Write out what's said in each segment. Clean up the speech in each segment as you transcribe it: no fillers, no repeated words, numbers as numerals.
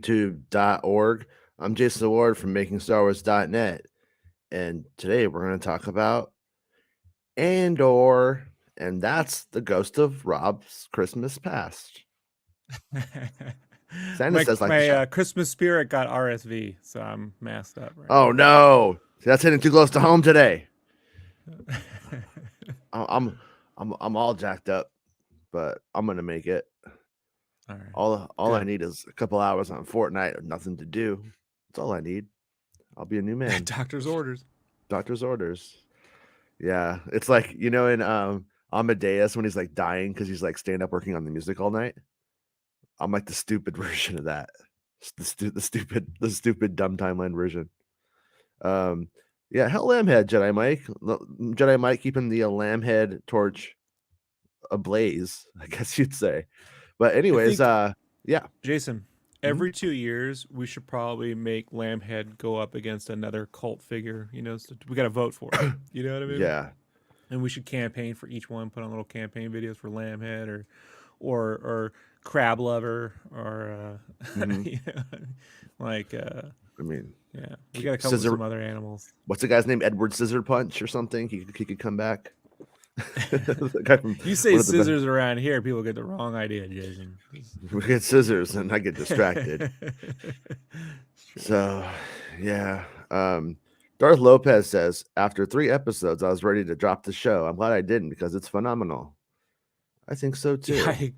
YouTube.org. I'm Jason Ward from MakingStarWars.net, and today we're going to talk about Andor, and that's the ghost of Rob's Christmas past. Santa says my Christmas spirit got RSV, so I'm masked up. Right now. No, that's hitting too close to home today. I'm all jacked up, but I'm gonna make it. All right. All I need is a couple hours on Fortnite of nothing to do. That's all I need. I'll be a new man. Doctor's orders. Doctor's orders. Yeah, it's like, you know, in Amadeus when he's like dying because he's like staying up working on the music all night. I'm like the stupid version of that. The stupid dumb timeline version. Yeah, hell lamb head, Jedi Mike. Jedi Mike keeping the lamb head torch ablaze, I guess you'd say. But anyways, yeah. Jason, every 2 years we should probably make Lambhead go up against another cult figure. You know, so we got to vote for it. You know what I mean? Yeah. And we should campaign for each one. Put on little campaign videos for Lambhead or Crab Lover or you know, like. I mean, yeah, we got to come up with some other animals. What's the guy's name? Edward Scissor Punch or something? He could come back. You say scissors around here, people get the wrong idea, Jason. We get scissors and I get distracted. So yeah. Darth Lopez says, after 3 episodes I was ready to drop the show. I'm glad I didn't because it's phenomenal. I think so too.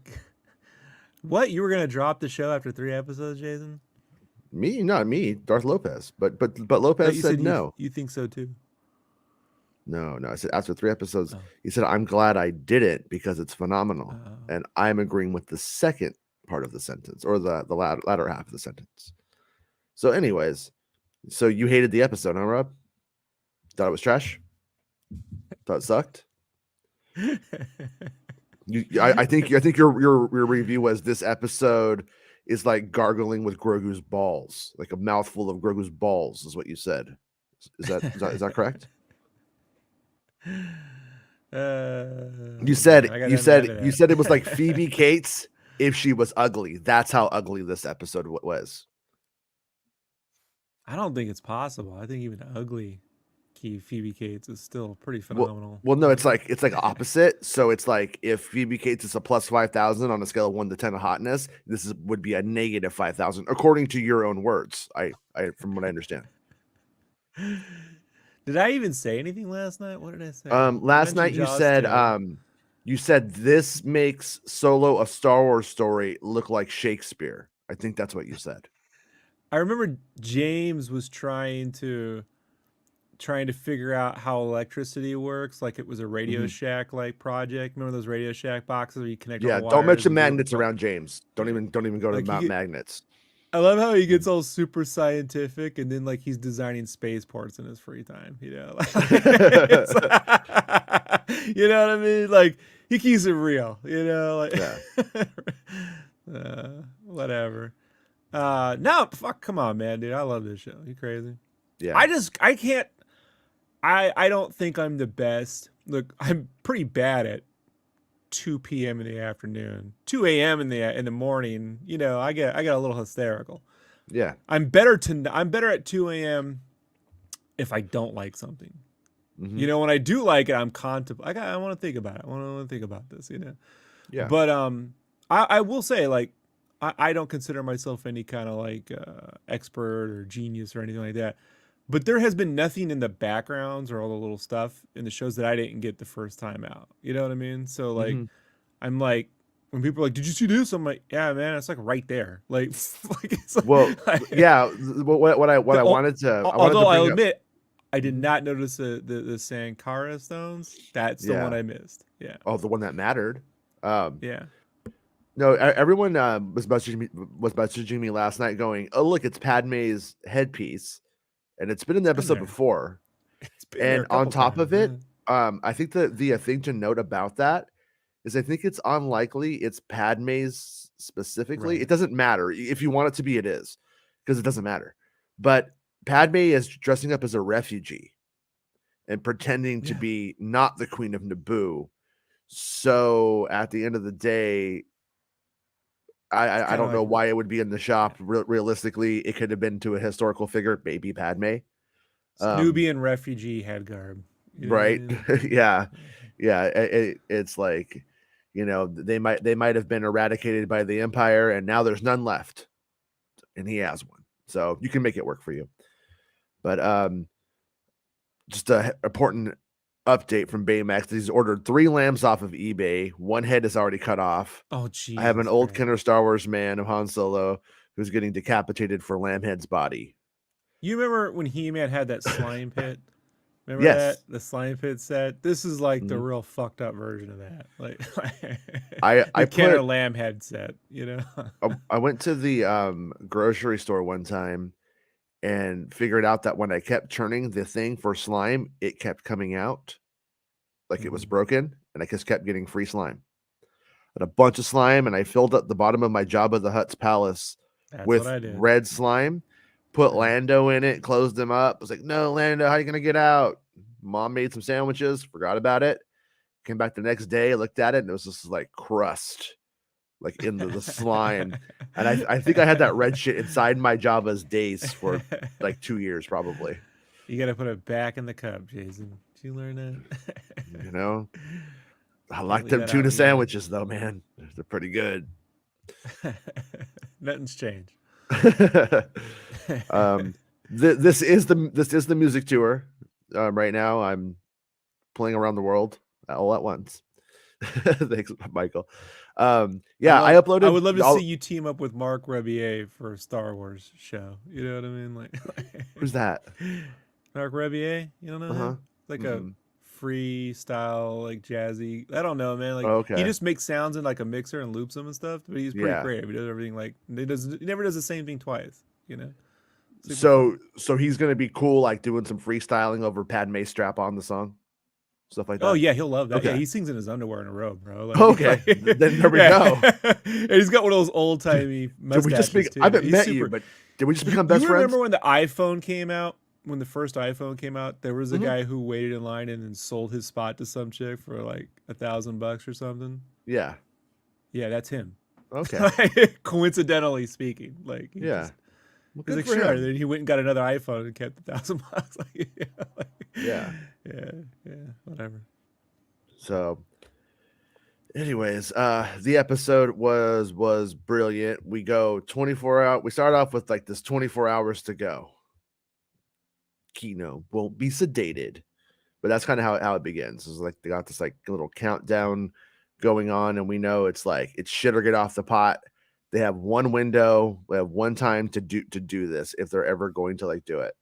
What, you were gonna drop the show after 3 episodes, Jason? Me? Not me, Darth Lopez. But Lopez said no. You think so too? No. I said after 3 episodes, he said, I'm glad I didn't because it's phenomenal. And I'm agreeing with the second part of the sentence or the latter half of the sentence. So anyways, so you hated the episode, huh, Rob? Thought it was trash? Thought it sucked? I think your review was this episode is like gargling with Grogu's balls, like a mouthful of Grogu's balls is what you said. Is that correct? You said it was like Phoebe Cates if she was ugly. That's how ugly this episode was. I don't think it's possible. I think even ugly Phoebe Cates is still pretty phenomenal. Well, no, it's like opposite. So it's like if Phoebe Cates is a plus 5,000 on a scale of 1 to 10 of hotness, would be a negative 5,000 according to your own words. I from what I understand. Did I even say anything last night? What did I say? I Last mentioned night Jaws 2. you said this makes Solo a Star Wars story look like Shakespeare. I think that's what you said. I remember James was trying to figure out how electricity works, like it was a Radio Mhm. Shack like project. Remember those Radio Shack boxes where you connect all Yeah, the don't wires mention and do magnets it? around James. Don't Yeah. even go to Like Mount Magnets. I love how he Mm. gets all super scientific and then like he's designing spaceports in his free time, you know? It's- you know what I mean? Like he keeps it real, you know, Yeah, like whatever. No, fuck, come on, man, dude. I love this show. You crazy? yeah. I can't I don't think I'm the best. Look, I'm pretty bad at 2 p.m. in the afternoon, 2 a.m. in the morning. You know, I get a little hysterical. Yeah. I'm better at 2 a.m. if I don't like something. Hmm. You know, when I do like it, I'm I want to think about it. I want to think about this. You know, Yeah. but I will say like I don't consider myself any kind of like expert or genius or anything like that. But there has been nothing in the backgrounds or all the little stuff in the shows that I didn't get the first time out. You know what I mean? So like Hmm. I'm like when people are like, "Did you see this?" I'm like, "Yeah, man, it's like right there." Like, like it's Well, like, yeah. What I wanted to although I'll bring up. admit I did Mhm. not notice the Sankara stones. That's the one Yeah. I missed. Yeah, Oh, the one that mattered. Um, yeah. no, everyone was messaging me last night, going, "Oh, look, it's Padme's headpiece," and it's been in the It's been episode there. before. It's been there And a on couple top times. of it, I think the thing to note about that is I think it's unlikely it's Padme's specifically. It Right. doesn't matter. If you want it to be, it is, because it doesn't matter. But Padme is dressing up as a refugee and pretending to Yeah. be not the Queen of Naboo. So at the end of the day, It's I kind of don't know like why it would be in the shop. Realistically, it could have been to a historical figure, maybe Padme. it's Um, Nubian refugee head garb. You know what I right? mean? Yeah, yeah. It's like, they might have been eradicated by the Empire, and now there's none left, and he has one, so you can make it work for you. But just a important update from Baymax. He's ordered 3 lambs off of eBay. One head is already cut off. Oh I have an Jesus old Christ! Kenner Star Wars man of Han Solo who's getting decapitated for Lambhead's body. You remember when He-Man had that slime pit? Remember that Yes. the slime pit set? This is like the Mhm. real fucked up version of that, like I the Kenner put Lamb head set. You know? I went to the grocery store one time and figured out that when I kept turning the thing for slime, it kept coming out like it was Mhm. broken, and I just kept getting free slime. Had a bunch of slime, and I filled up the bottom of my Jabba the Hutt's palace That's what with I did. red slime. Put Yeah. Lando in it, closed him up. I was like, "No, Lando, how are you gonna get out?" Mom made some sandwiches, forgot about it. Came back the next day, looked at it, and it was just like crust, like in the slime. And I think I had that red shit inside my Java's days for like 2 years, probably. You got to put it back in the cup, Jason. Did you learn that? You know, I Can't like leave them that out in tuna the oven. sandwiches though, man. They're pretty good. Nothing's changed. um, this is the music tour. Right now, I'm playing around the world all at once. Thanks, Michael. Yeah, I I uploaded would love to see all. you team up with Mark Rebier for a Star Wars show. You know what I mean? Who's that? Mark Rebier, you don't know Uh huh. him? Like a Mm-mm. freestyle, like jazzy. I don't know, man. Like Oh, he okay. just makes sounds in like a mixer and loops them and stuff. But he's pretty Yeah. creative. He does everything like he never does the same thing twice. You know, super fun. So he's gonna be cool, like doing some freestyling over Padme strap on the song, stuff like Oh that. yeah, he'll love that. Yeah, Okay. he sings in his underwear in a robe, bro. Like, Okay. Then there we yeah, go. and he's got one of those old timey Did we just mustaches I too. haven't He's met you, super. but did we just become best You friends? remember when the iPhone came out? When the first iPhone came out, there was a Hmm. guy who waited in line and then sold his spot to some chick for like $1,000 or something. Yeah. Yeah, that's him. Okay. Coincidentally speaking, like he Yeah. just Well, he's good like, for sure. him. Then he went and got another iPhone and kept $1,000. Like, Yeah. yeah, yeah, whatever. So, anyways, the episode was brilliant. We go 24 hours. We start off with like this 24 hours to go. won't be sedated. But that's kind of how it begins. It's like they got this like little countdown going on, and we know it's like it's shit or get off the pot. They have one window, they have one time to do this if they're ever going to like do it.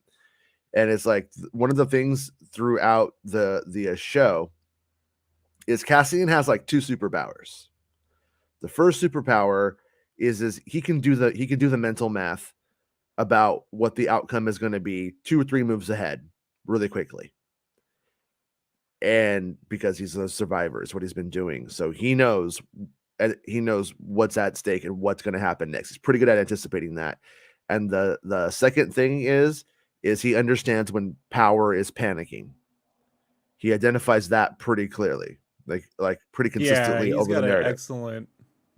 And it's like one of the things throughout the show is Cassian has like two superpowers. The first superpower is he can do the mental math about what the outcome is going to be 2 or 3 moves ahead really quickly. And because he's a survivor, is what he's been doing. So he knows what's at stake and what's going to happen next. He's pretty good at anticipating that. And the second thing is he understands when power is panicking. He identifies that pretty clearly, like pretty consistently over the narrative. Excellent.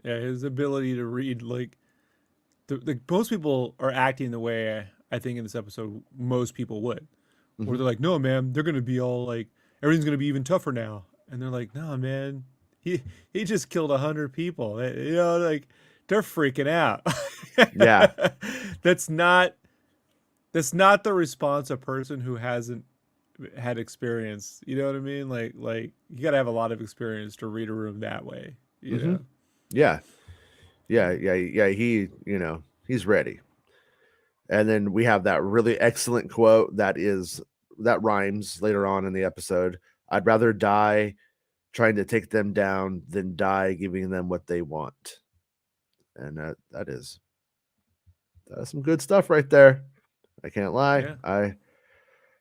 Yeah, his ability to read like most people are acting the way I think in this episode most people would, where they're like, "No, man, they're gonna be all like everything's gonna be even tougher now," and they're like, "No, man, he just killed 100 people. You know, like they're freaking out." Yeah, that's not the response a person who hasn't had experience. You know what I mean? Like you got to have a lot of experience to read a room that way. You know? Yeah. He, he's ready. And then we have that really excellent quote that rhymes later on in the episode. I'd rather die trying to take them down than die giving them what they want. And that's some good stuff right there. I can't lie. Yeah.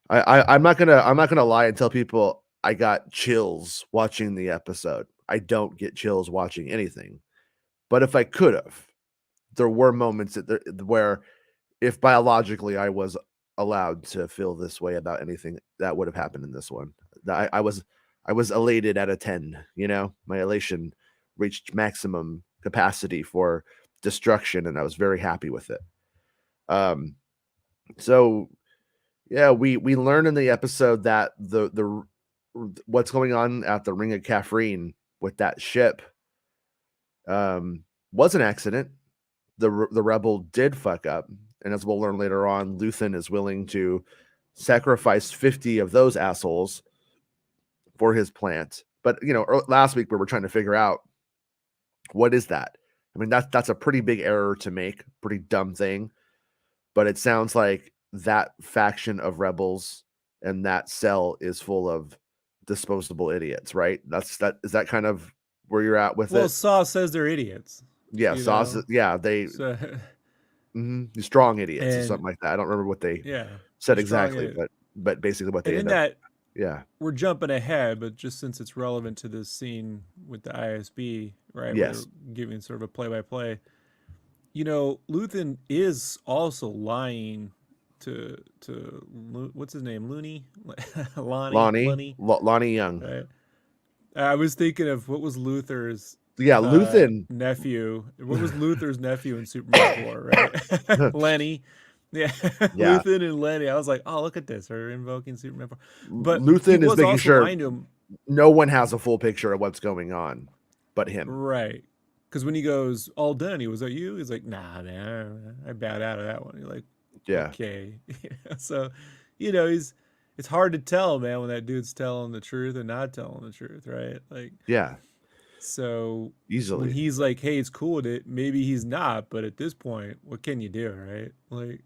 I'm not gonna lie and tell people I got chills watching the episode. I don't get chills watching anything. But if I could have, there were moments where if biologically I was allowed to feel this way about anything, that would have happened in this one. I was elated at a 10, my elation reached maximum capacity for destruction, and I was very happy with it. So yeah, we learn in the episode that the what's going on at the Ring of Catherine with that ship was an accident. The rebel did fuck up, and as we'll learn later on, Luthen is willing to sacrifice 50 of those assholes for his plant. But last week we were trying to figure out what is that. I mean, that's a pretty big error to make, pretty dumb thing. But it sounds like that faction of rebels and that cell is full of disposable idiots, right? Is that kind of where you're at with it? Well, Saw says they're idiots. Yeah, Saw. Yeah, they strong idiots or something like that. I don't remember what they said exactly, but basically what they ended up. Yeah, we're jumping ahead, but just since it's relevant to this scene with the ISB, right? Yes, we're giving sort of a play-by-play. Luthen is also lying to what's his name, Lonnie Young. Right? I was thinking of what was Luther's Luthen nephew. What was Luther's nephew in Superman 4, right? Lenny. Yeah. Luthen and Lenny. I was like, oh, look at this. We're invoking Superman 4. But Luthen is making sure no one has a full picture of what's going on but him. Right. Because when he goes, all done, was that you? He's like, nah, man, I bowed out of that one. You're like, yeah. Okay. So, it's hard to tell, man, when that dude's telling the truth and not telling the truth, right? Like, yeah. So easily when he's like, hey, it's cool with it, maybe he's not, but at this point, what can you do, right? Like,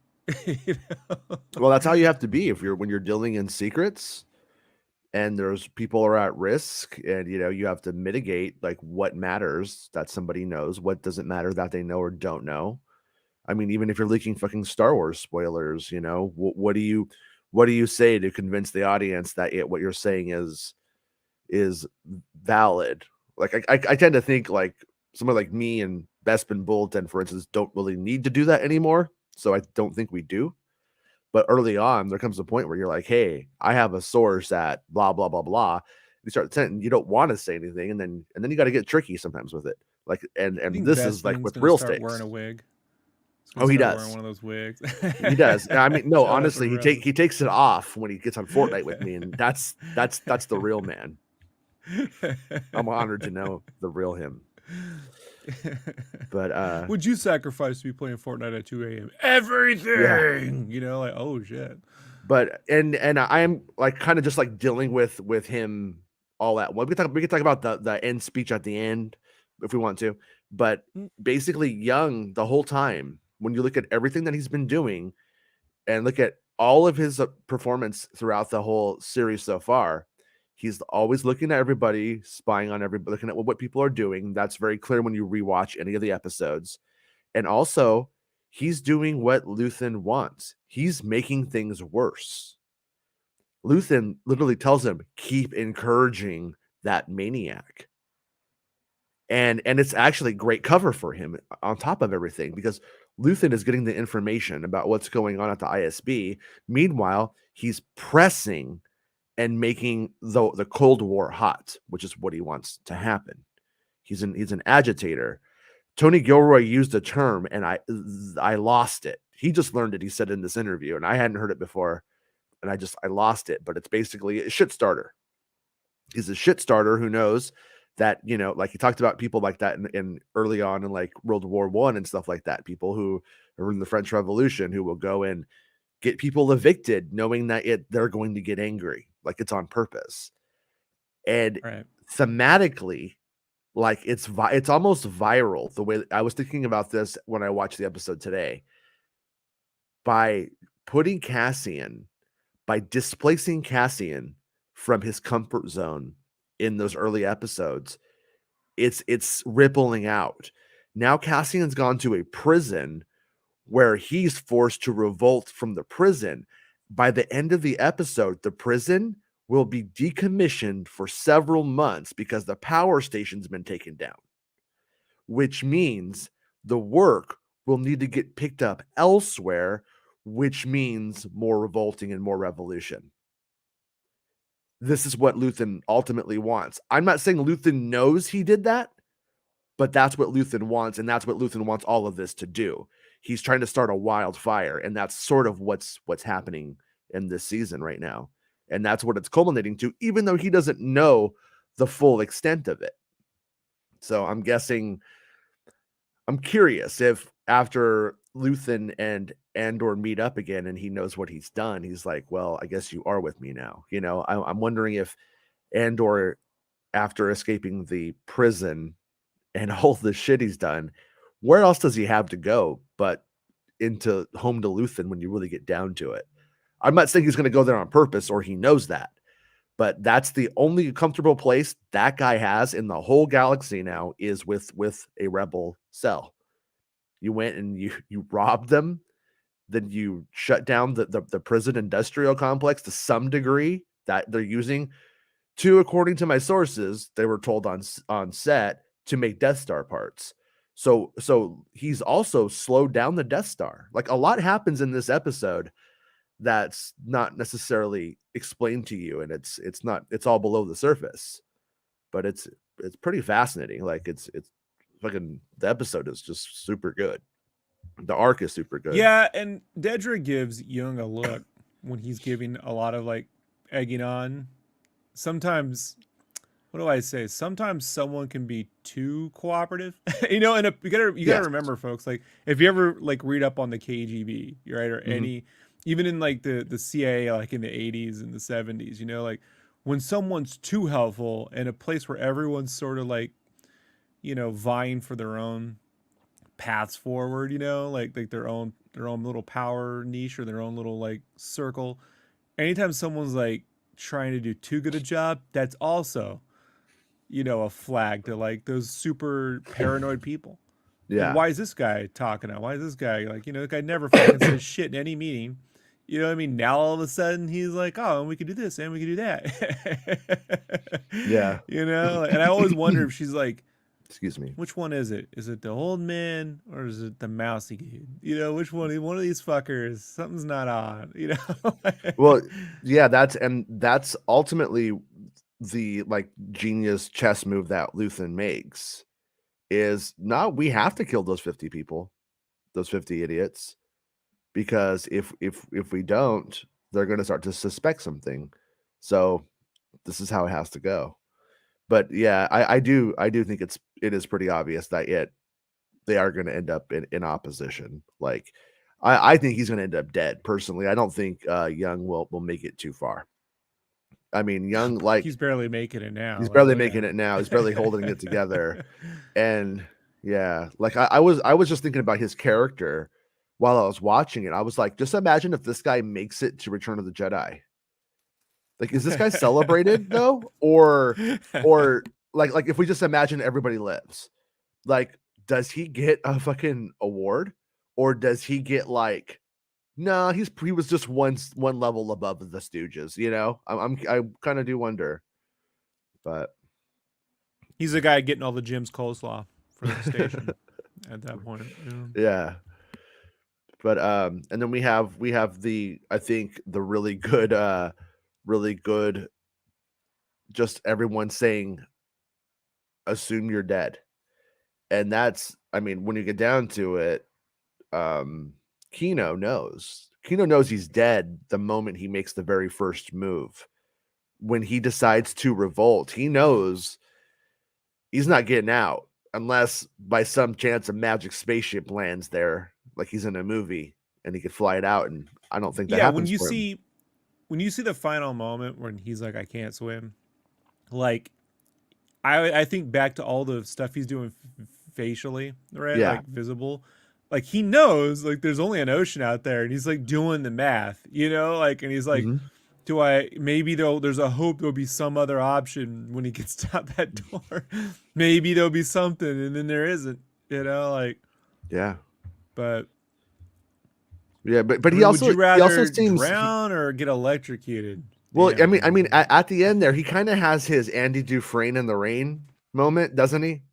Well, that's how you have to be when you're dealing in secrets and there's people are at risk, and you have to mitigate like what matters that somebody knows, what doesn't matter that they know or don't know. I mean, even if you're leaking fucking Star Wars spoilers, what do you say to convince the audience that what you're saying is valid? Like I tend to think like someone like me and Bespin Bulletin, for instance, don't really need to do that anymore. So I don't think we do. But early on, there comes a point where you're like, hey, I have a source at blah, blah, blah, blah. You start saying you don't want to say anything, and then you got to get tricky sometimes with it. Like, and this is like with real stakes. Wearing a wig. Oh, he does. Wearing one of those wigs. He does. I mean, no, honestly, he takes it off when he gets on Fortnite with me, and that's the real man. I'm honored to know the real him. But Would you sacrifice to be playing Fortnite at 2 a.m.? yeah. Everything, like, oh shit. But and I am like kind of just like dealing with him all at once. We can talk about the end speech at the end if we want to. But basically, Young the whole time, when you look at everything that he's been doing and look at all of his performance throughout the whole series so far, he's always looking at everybody, spying on everybody, looking at what people are doing. That's very clear when you rewatch any of the episodes. And also, he's doing what Luthen wants. He's making things worse. Luthen literally tells him, keep encouraging that maniac. And it's actually great cover for him on top of everything, because Luthen is getting the information about what's going on at the ISB. Meanwhile, he's pressing and making the Cold War hot, which is what he wants to happen. He's an agitator. Tony Gilroy used a term, and I lost it. He just learned it. He said in this interview, and I hadn't heard it before, and I lost it. But it's basically a shit starter. He's a shit starter who knows that, like he talked about people like that in early on in like World War I and stuff like that. People who are in the French Revolution who will go and get people evicted, knowing that they're going to get angry, like it's on purpose. And Right. thematically, like it's almost viral. The way I was thinking about this when I watched the episode today, by putting Cassian, by displacing Cassian from his comfort zone in those early episodes, it's rippling out. Now Cassian's gone to a prison where he's forced to revolt from the prison. By the end of the episode, the prison will be decommissioned for several months because the power station's been taken down, which means the work will need to get picked up elsewhere, which means more revolting and more revolution. This is what Luthen ultimately wants. I'm not saying Luthen knows he did that, but that's what Luthen wants, and that's what Luthen wants all of this to do. He's trying to start a wildfire, and that's sort of what's happening in this season right now. And that's what it's culminating to, even though he doesn't know the full extent of it. So I'm curious if after Luthen and Andor meet up again and he knows what he's done, he's like, well, I guess you are with me now. I'm wondering if Andor, after escaping the prison and all the shit he's done, where else does he have to go but into home to Luthen when you really get down to it? I'm not saying he's going to go there on purpose or he knows that, but that's the only comfortable place that guy has in the whole galaxy now, is with a rebel cell. You went and you robbed them, then you shut down the prison industrial complex to some degree that they're using to, according to my sources, they were told on set, to make Death Star parts. So he's also slowed down the Death Star. Like, a lot happens in this episode that's not necessarily explained to you, and it's all below the surface, but it's pretty fascinating. Like, it's fucking, the episode is just super good. The arc is super good. Yeah, and Dedra gives Jung a look when he's giving a lot of like egging on. Sometimes, what do I say? Sometimes someone can be too cooperative, and you gotta remember, folks. Like, if you ever like read up on the KGB, right, or any, even in like the CIA, like in the 80s and the 70s, like when someone's too helpful in a place where everyone's sort of like, vying for their own paths forward, like their own little power niche or their own little like circle. Anytime someone's like trying to do too good a job, that's also, a flag to like those super paranoid people. Like, Yeah. why is this guy talking now? Why is this guy like, the guy never fucking says shit in any meeting. You know what I mean? Now all of a sudden he's like, oh, and we could do this and we could do that. Yeah. And I always wonder if she's like, excuse me, which one is it? Is it the old man or is it the mousy dude? Which one of these fuckers, something's not on, Well, yeah, that's ultimately the like genius chess move that Luthen makes, is now we have to kill those 50 people, those 50 idiots, because if we don't, they're going to start to suspect something. So this is how it has to go. But yeah, I do think it is pretty obvious that they are going to end up in opposition. Like, I think he's going to end up dead. Personally, I don't think Young will make it too far. I mean, Young, like, he's barely making it now. he's Like, barely look making at it him. now. He's barely holding it together. And yeah, like I was just thinking about his character while I was watching it. I was like, just imagine if this guy makes it to Return of the Jedi. Like, is this guy celebrated though, or like if we just imagine everybody lives, like, does he get a fucking award, or does he get like, no, he was just one level above the Stooges, you know? I kind of do wonder, but He's the guy getting all the Jim's coleslaw for the station at that point. Yeah. But and then we have the, I think, the really good just everyone saying, assume you're dead. And that's, I mean, when you get down to it, Kino knows he's dead the moment he makes the very first move. When he decides to revolt, he knows he's not getting out unless by some chance a magic spaceship lands there, like he's in a movie, and he could fly it out. And I don't think that happens. When you see the final moment when he's like, I can't swim, like, I think back to all the stuff he's doing facially, right? Yeah. Like visible. Like, he knows, like, there's only an ocean out there, and he's like doing the math, you know, like, and he's like, maybe there's a hope there'll be some other option when he gets out that door. Maybe there'll be something, and then there isn't, you know, like, yeah. But he also, would you rather he also seems drown or get electrocuted? Well, yeah. I mean, at the end there, he kind of has his Andy Dufresne in the rain moment, doesn't he?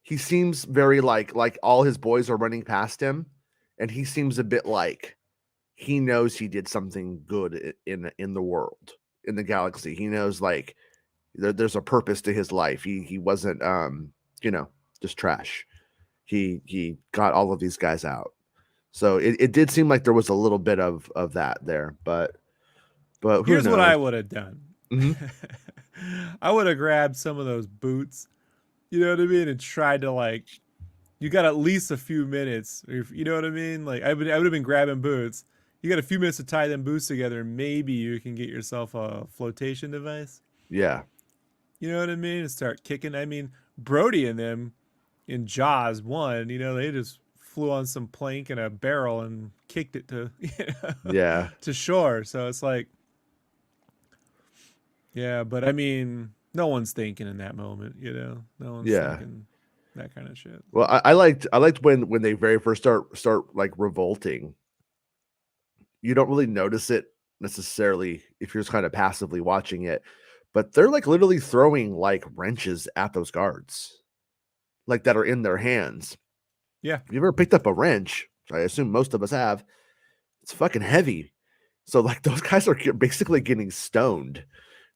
He seems very like all his boys are running past him, and he seems a bit like he knows he did something good in the world, in the galaxy. He knows, like, there's a purpose to his life. He wasn't just trash. He got all of these guys out. So it did seem like there was a little bit of that there, but who here's knows? what I would have done. I would have grabbed some of those boots, you know what I mean, and tried to, like, you got at least a few minutes, you know what I mean? Like, I would have been grabbing boots. You got a few minutes to tie them boots together, and maybe you can get yourself a flotation device. Yeah. You know what I mean? And start kicking. I mean, Brody and them in Jaws 1, you know, they just flew on some plank and a barrel and kicked it to to shore. So it's like, yeah, but I mean, no one's thinking in that moment, you know. No one's thinking that kind of shit. Well, I liked when they very first start like revolting. You don't really notice it necessarily if you're just kind of passively watching it, but they're like literally throwing like wrenches at those guards, like, that are in their hands. Yeah. If you ever picked up a wrench, which I assume most of us have, it's fucking heavy. So, like, those guys are basically getting stoned,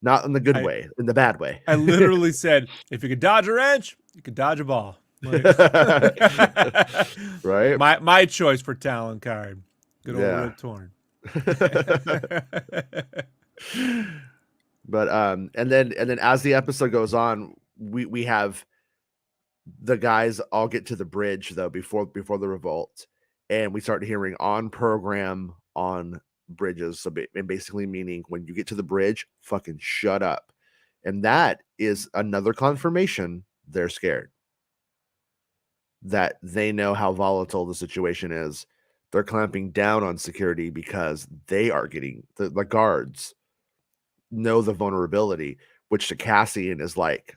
not in the good way, in the bad way. I literally said, if you could dodge a wrench, you could dodge a ball. Like, right? My choice for talent card. Good old Rip Torn. But and then as the episode goes on, we have the guys all get to the bridge though before the revolt, and we start hearing on program on bridges. So basically meaning when you get to the bridge, fucking shut up. And that is another confirmation they're scared, that they know how volatile the situation is. They're clamping down on security because they are getting the guards know the vulnerability, which to Cassian is like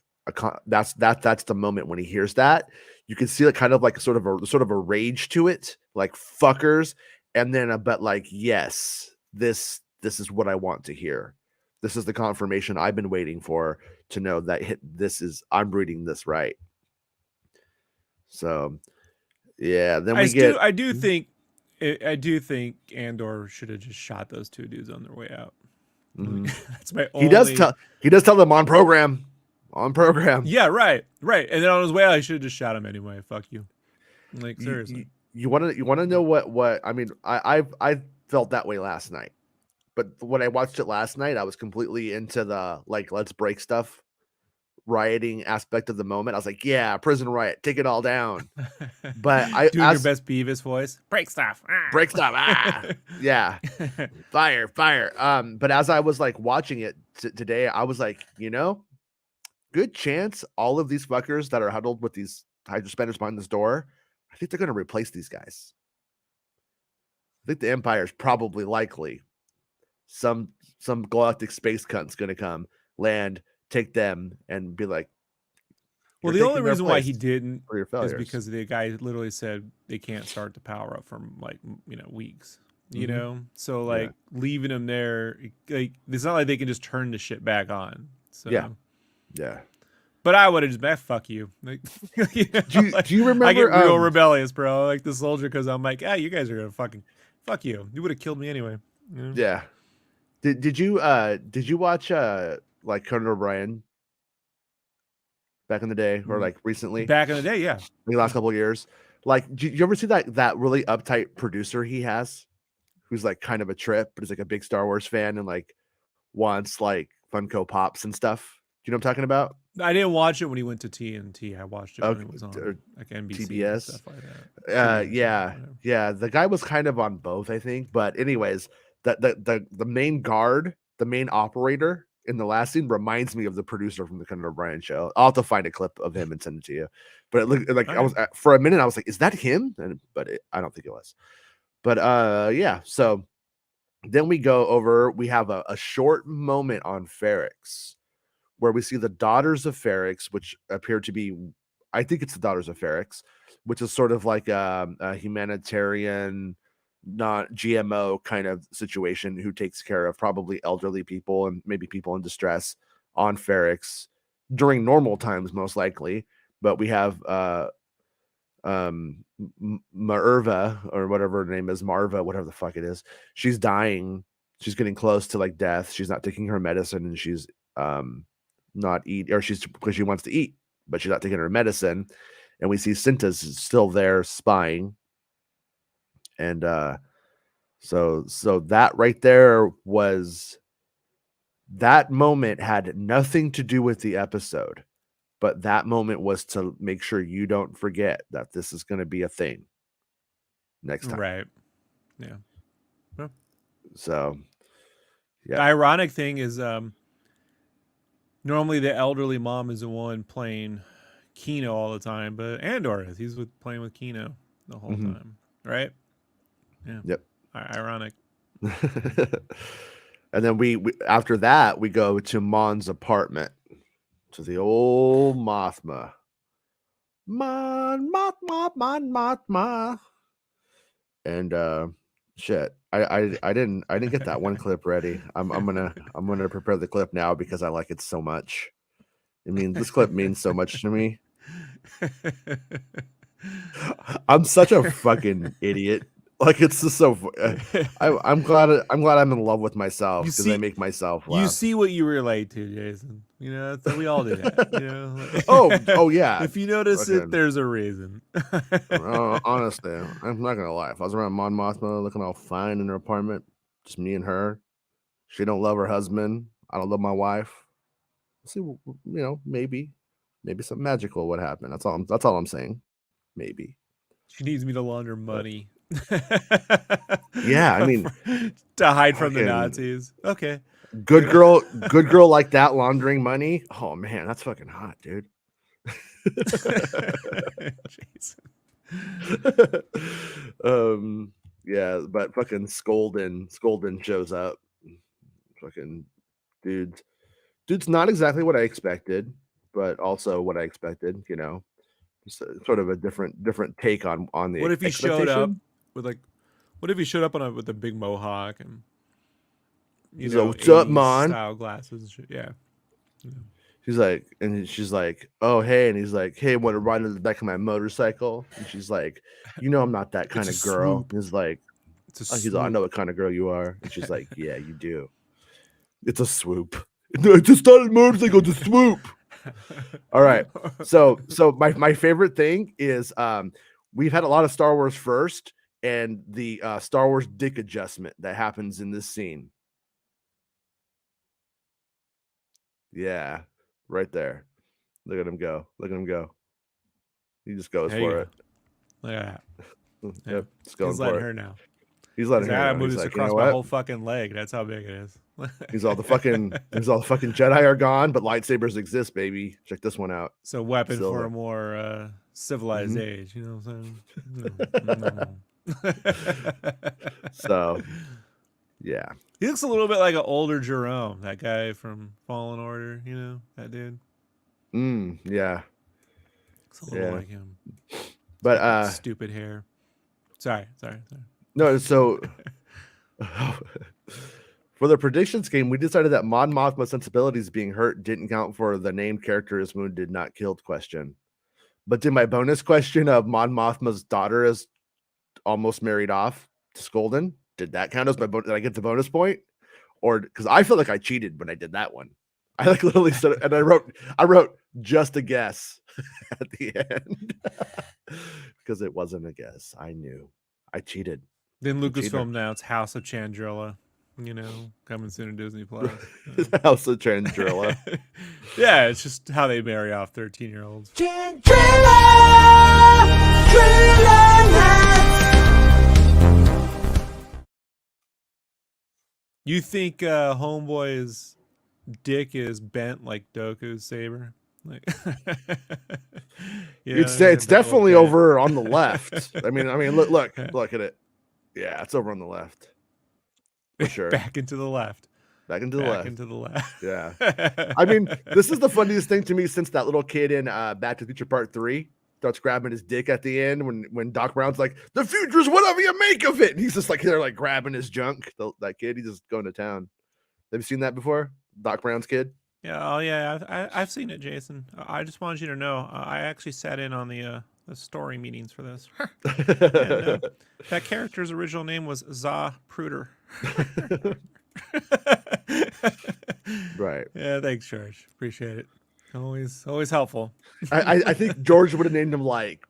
that's the moment when he hears that. You can see it kind of like sort of a rage to it, like, fuckers, and then but like, yes, this is what I want to hear. This is the confirmation I've been waiting for, to know that I'm reading this right. So yeah, then I do think Andor should have just shot those two dudes on their way out. That's my only. He does tell them on program. Yeah, right. And then on his way out, I should have just shot him anyway. Fuck you. Like, seriously. You want to know what I mean? I felt that way last night, but when I watched it last night, I was completely into the, like, let's break stuff rioting aspect of the moment. I was like, yeah, prison riot, take it all down. But I doing your best Beavis voice, break stuff, break stuff, yeah, fire. But as I was like watching it today, I was like, good chance all of these fuckers that are huddled with these hydro spenders behind this door, I think they're going to replace these guys. I think the Empire is probably likely some galactic space cunt's going to come, land, take them, and be like, well, the only reason why he didn't is because the guy literally said they can't start the power up from like weeks. So like leaving him there, like it's not like they can just turn the shit back on. So yeah. But I would have just been, fuck you. Like, do you remember? I get real rebellious, bro. Like the soldier, because I'm like, you guys are gonna fucking fuck you. You would have killed me anyway. Yeah. Did you watch like Conan O'Brien back in the day, or like recently? Back in the day, yeah. The last couple of years. Like, did you ever see that really uptight producer he has, who's like kind of a trip, but he's like a big Star Wars fan and like wants like Funko Pops and stuff? Do you know what I'm talking about? I didn't watch it when he went to TNT. I watched it when it was on like NBC, TBS, stuff like that. Yeah. The guy was kind of on both, I think. But anyways, the main guard, the main operator in the last scene reminds me of the producer from the Conan O'Brien show. I'll have to find a clip of him and send it to you. But it looked like I was for a minute. I was like, "Is that him?" But I don't think it was. But yeah. So then we go over. We have a short moment on Ferrix, where we see the daughters of Ferrix, which appear to be, I think it's the daughters of Ferrix, which is sort of like a humanitarian, not GMO kind of situation, who takes care of probably elderly people and maybe people in distress on Ferrix during normal times, most likely. But we have Marva, or whatever her name is, Marva, whatever the fuck it is. She's dying. She's getting close to like death. She's not taking her medicine, and she's not eat, or she's because she wants to eat, but she's not taking her medicine. And we see Cinta's still there spying. And so that right there was, that moment had nothing to do with the episode, but that moment was to make sure you don't forget that this is going to be a thing next time. Right. Yeah. Well, so yeah. The ironic thing is normally the elderly mom is the one playing Kino all the time, but Andor is. He's playing with Kino the whole time, right? Yeah. Yep. Ironic. And then we after that we go to Mon's apartment, to the old Mothma. Mon Mothma. And shit, I didn't get that one clip ready. I'm gonna prepare the clip now because I like it so much. I mean, this clip means so much to me. I'm such a fucking idiot. Like, it's just so. I'm glad I'm in love with myself because I make myself laugh. You see what you relate to, Jason. We all do that. Oh yeah. If you notice it, there's a reason. Honestly, I'm not gonna lie. If I was around Mon Mothma looking all fine in her apartment, just me and her, she don't love her husband, I don't love my wife. See, maybe something magical would happen. That's all I'm saying. Maybe she needs me to launder money. Yeah, I mean, to hide from the Nazis. Okay. Good girl like that laundering money. Oh man, that's fucking hot, dude. Yeah, but fucking Skolden shows up. Fucking dude's not exactly what I expected, but also what I expected, just sort of a different take on the. What if he showed up with with a big mohawk and what's up, Mon? Style glasses and shit. Yeah. She's like, oh hey, and he's like, hey, want to ride on the back of my motorcycle? And she's like, I'm not that kind of girl. He's like, he's like, I know what kind of girl you are. And she's like, yeah, you do. It's a swoop. It's just not a motorcycle, it's a swoop. All right. So my favorite thing is we've had a lot of Star Wars first, and the Star Wars dick adjustment that happens in this scene. Yeah, right there. Look at him go. Look at him go. He just goes There you for go. it. Look at that. Yeah. Yep, just going He's for letting it. her know. He's letting He's like, her I know. move He's this like, you across know my what? whole fucking leg. That's how big it is. He's all the fucking Jedi are gone, but lightsabers exist, baby. Check this one out. It's a weapon Still for there. a more civilized age. You know what I'm saying? So, yeah. He looks a little bit like an older Jerome, that guy from Fallen Order. You know that dude. Yeah. Looks a little like him. But stupid hair. Sorry. No, so for the predictions game, we decided that Mon Mothma's sensibilities being hurt didn't count for the named character is wounded, not killed question. But did my bonus question of Mon Mothma's daughter is almost married off to Skolden, did that count as my bonus? Did I get the bonus point? Or because I feel like I cheated when I did that one. I like literally said, and I wrote just a guess at the end because it wasn't a guess. I knew I cheated. Then Lucasfilm announced House of Chandrilla, you know, coming soon to Disney Plus. House of Chandrilla. Yeah, it's just how they marry off 13-year-olds. You think Homeboy's dick is bent like Dooku's saber? Like, You'd say it's definitely over on the left. I mean, look at it. Yeah, it's over on the left. For sure. Back into the left. Back into the left. Into the left. Yeah. I mean, this is the funniest thing to me since that little kid in Back to the Future Part 3 starts grabbing his dick at the end when Doc Brown's like, the future's whatever you make of it. And he's just like, they're like grabbing his junk. That kid, he's just going to town. Have you seen that before? Doc Brown's kid? Yeah. Oh, yeah. I've seen it, Jason. I just wanted you to know. I actually sat in on the story meetings for this. And, that character's original name was Za Pruder. Right. Yeah. Thanks, George. Appreciate it. Always helpful. I think George would have named him like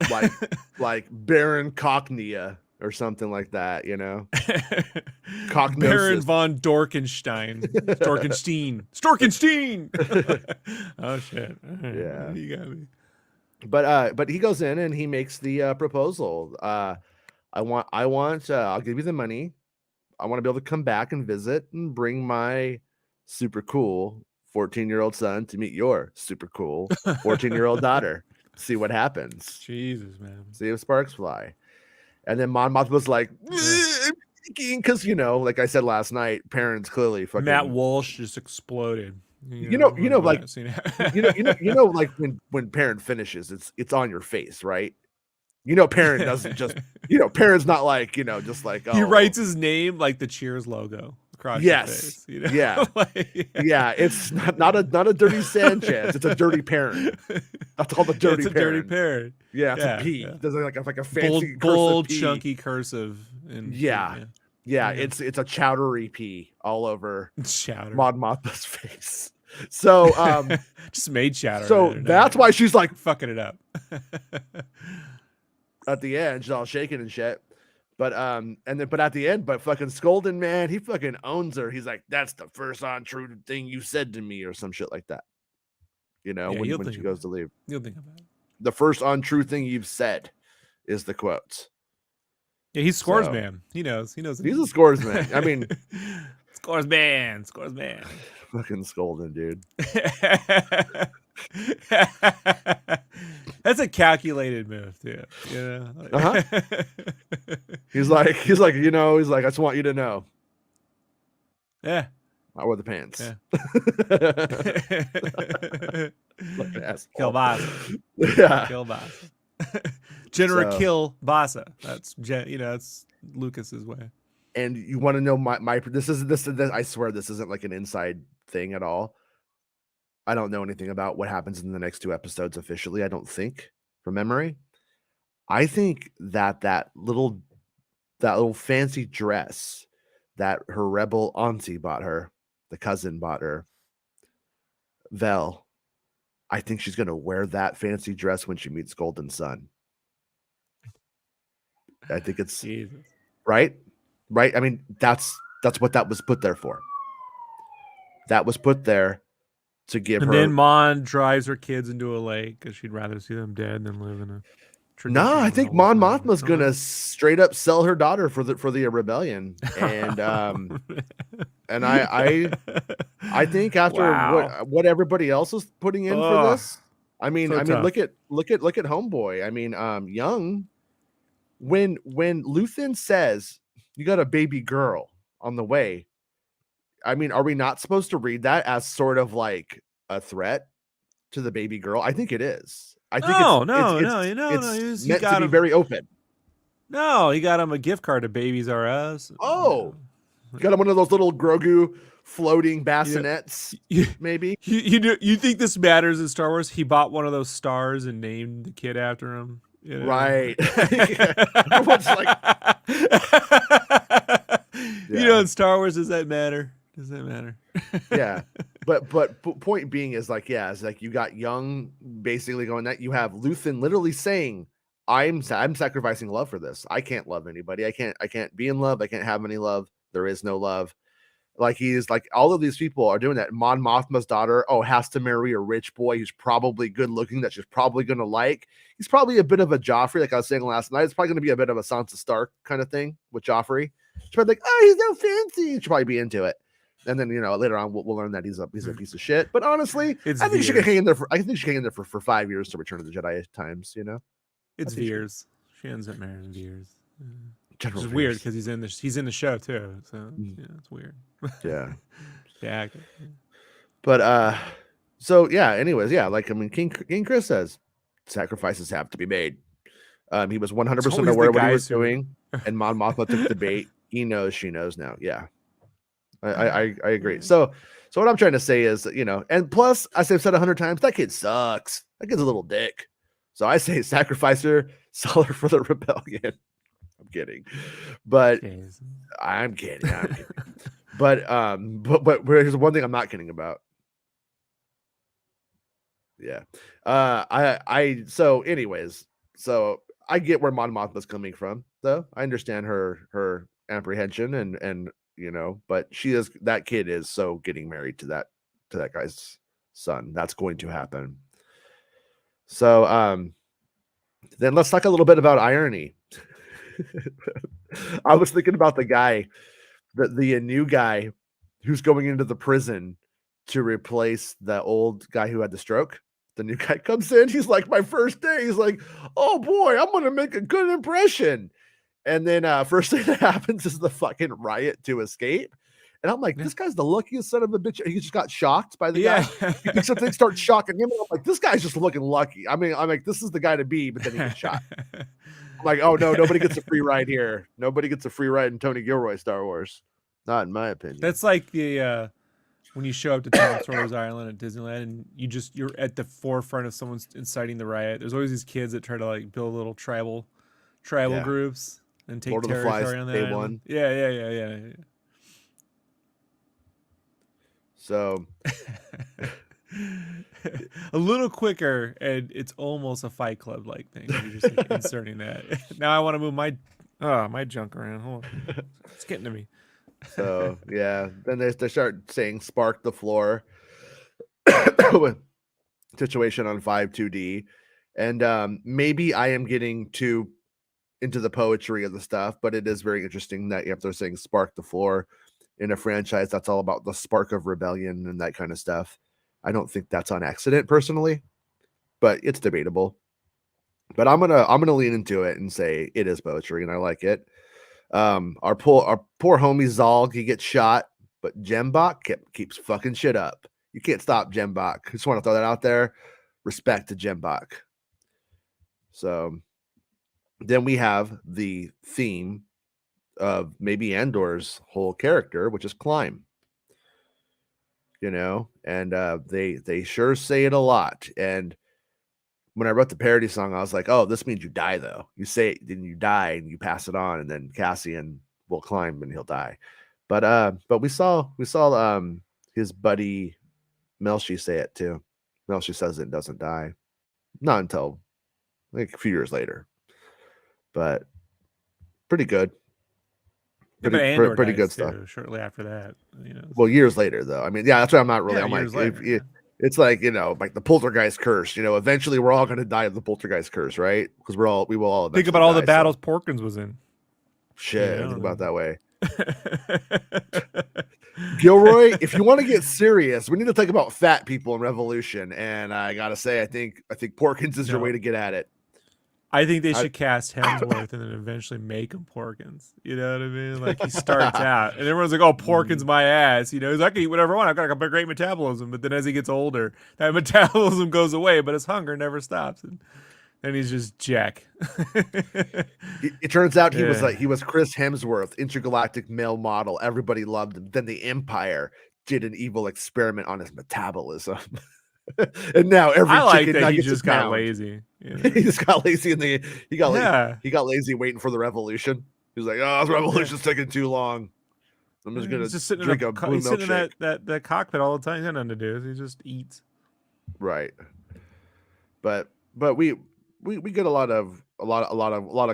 Baron Cocknea or something like that, you know. Baron von Dorkenstein. Storkenstein. Oh shit. Right. Yeah. You got me. But he goes in and he makes the proposal. I'll give you the money. I want to be able to come back and visit and bring my super cool 14-year-old son to meet your super cool 14-year-old daughter. See what happens. Jesus, man. See if sparks fly. And then Mon Mothma was like, because like I said last night, parents clearly fucking Matt Walsh just exploded. Like when parent finishes, it's on your face, right? Parent doesn't just parent's not like just like he writes his name like the Cheers logo across your face. Yeah. Yeah, it's not a dirty Sanchez, it's a dirty parent. That's all the dirty it's a parent. dirty parent. Yeah, it's a P. There's like a fancy bold P. chunky cursive. Yeah, it's a chowdery P all over Chowder. Mon Mothma's face. So just made chowder. So that's why she's like fucking it up. At the end, she's all shaking and shit. But at the end, fucking Skolden, man, he fucking owns her. He's like, that's the first untrue thing you said to me, or some shit like that. When she goes to leave. You'll think about it. The first untrue thing you've said is the quotes. Yeah, he's scores man. He knows. He's a scores man. I mean, scores man. Fucking Skolden, dude. That's a calculated move, too. He's like, I just want you to know. Yeah. I wear the pants. Yeah. Kielbasa. Yeah. Kielbasa. General Kielbasa. That's Lucas's way. And you want to know my this I swear this isn't like an inside thing at all. I don't know anything about what happens in the next 2 episodes officially. I don't think, from memory. I think that little fancy dress that her rebel auntie bought her, the cousin bought her, Vel, I think she's gonna wear that fancy dress when she meets Golden Sun. I think it's Jesus. Right. I mean, that's what that was put there for. That was put there to give And her. then Mon drives her kids into a lake because she'd rather see them dead than live in a No, I traditional think noble Mon family. Mothma's gonna straight up sell her daughter for the rebellion, and I think after Wow. what everybody else is putting in for Oh, this, so look tough. at Homeboy. Young, when Luthen says you got a baby girl on the way, are we not supposed to read that as sort of like a threat to the baby girl? I think it is. I think No, no, no, no. it's He meant to got be him. very open. No, he got him a gift card to Babies R Us. Oh, got him one of those little Grogu floating You know, bassinets, you, maybe. you think this matters in Star Wars? He bought one of those stars and named the kid after him. You know? Right. Everyone's like, You know, in Star Wars, does that matter? Does that matter? Yeah. But point being is like, yeah, it's like you got Young basically going that you have Luthen literally saying, I'm sacrificing love for this. I can't love anybody. I can't be in love. I can't have any love. There is no love. Like he's like all of these people are doing that. Mon Mothma's daughter, has to marry a rich boy who's probably good looking that she's probably gonna like. He's probably a bit of a Joffrey, like I was saying last night. It's probably gonna be a bit of a Sansa Stark kind of thing with Joffrey. She's probably like, oh, he's no fancy. She'll probably be into it. And then later on we'll learn that he's a piece of shit. But honestly, I think she can hang in there for 5 years to Return of the Jedi times. It's Veers. She ends up marrying Veers. Which is weird because he's in the show too. So it's weird. Yeah. Yeah. But so yeah, anyways, yeah, like King Chris says sacrifices have to be made. He was 100% aware what he was doing, and Mon Mothma took the bait. He knows, she knows now. Yeah. I agree. So what I'm trying to say is, and plus, as I've said 100 times, that kid sucks. That kid's a little dick. So I say sacrifice her, sell her for the rebellion. I'm kidding, but I'm kidding. But here's one thing I'm not kidding about. Yeah. So anyways, so I get where Mon Mothma's coming from, though. I understand her apprehension and but that kid is so getting married to that guy's son. That's going to happen. So then let's talk a little bit about irony. I was thinking about the guy, the new guy who's going into the prison to replace the old guy who had the stroke. The new guy comes in. He's like, my first day. He's like, oh boy, I'm going to make a good impression. And then first thing that happens is the fucking riot to escape. And I'm like, this guy's the luckiest son of a bitch. He just got shocked by the guy. He picks up things, starts shocking him. And I'm like, this guy's just looking lucky. I'm like, this is the guy to be, but then he gets shot. I'm like, oh no, nobody gets a free ride here. Nobody gets a free ride in Tony Gilroy Star Wars. Not in my opinion. That's like the when you show up to Tom Sawyer's Island at Disneyland and you're at the forefront of someone inciting the riot. There's always these kids that try to like build little tribal groups and take territory on that Day island. one. Yeah. So a little quicker, and it's almost a Fight Club like thing. You're just like, inserting that. Now I want to move my junk around. Hold on, it's getting to me. So yeah, then they start saying "spark the floor" situation on 5-2D, and maybe I am getting too into the poetry of the stuff, but it is very interesting that they're saying "spark the floor" in a franchise that's all about the spark of rebellion and that kind of stuff. I don't think that's on accident personally, but it's debatable. But I'm gonna lean into it and say it is poetry, and I like it. Our poor homie Zalg, he gets shot, but Jembach keeps fucking shit up. You can't stop Jembach. Just want to throw that out there. Respect to Jembach. So then we have the theme of maybe Andor's whole character, which is climb. And they sure say it a lot. And when I wrote the parody song, I was like, oh, this means you die, though. You say it, then you die, and you pass it on, and then Cassian will climb and he'll die. But we saw his buddy Melshi say it too. Melshi says it doesn't die. Not until like a few years later. But pretty good. Pretty good stuff. Shortly after that, Well, years later, though. I mean, yeah, that's why I'm not really. Yeah, I'm years like, later, It's like, like the poltergeist curse. Eventually we're all going to die of the poltergeist curse, right? Because we will all Think eventually about all the die. battles Porkins was in. Shit, I think about it that way. Then... Gilroy, if you want to get serious, we need to talk about fat people in Revolution. And I gotta say, I think Porkins is your way to get at it. I think they should cast Hemsworth and then eventually make him Porkins. You know what I mean? Like he starts out and everyone's like, "Oh, Porkins my ass." He's like, "I can eat whatever I want. I've got a great metabolism." But then as he gets older, that metabolism goes away, but his hunger never stops. And he's just Jack. It turns out he was Chris Hemsworth, intergalactic male model. Everybody loved him. Then the Empire did an evil experiment on his metabolism. And now every chicken nugget just got lazy. He just got lazy he got lazy waiting for the revolution. He was like, "Oh, this revolution's taking too long. I'm just gonna drink a blue milkshake." That cockpit all the time. He had nothing to do. He just eats. Right. But we get a lot of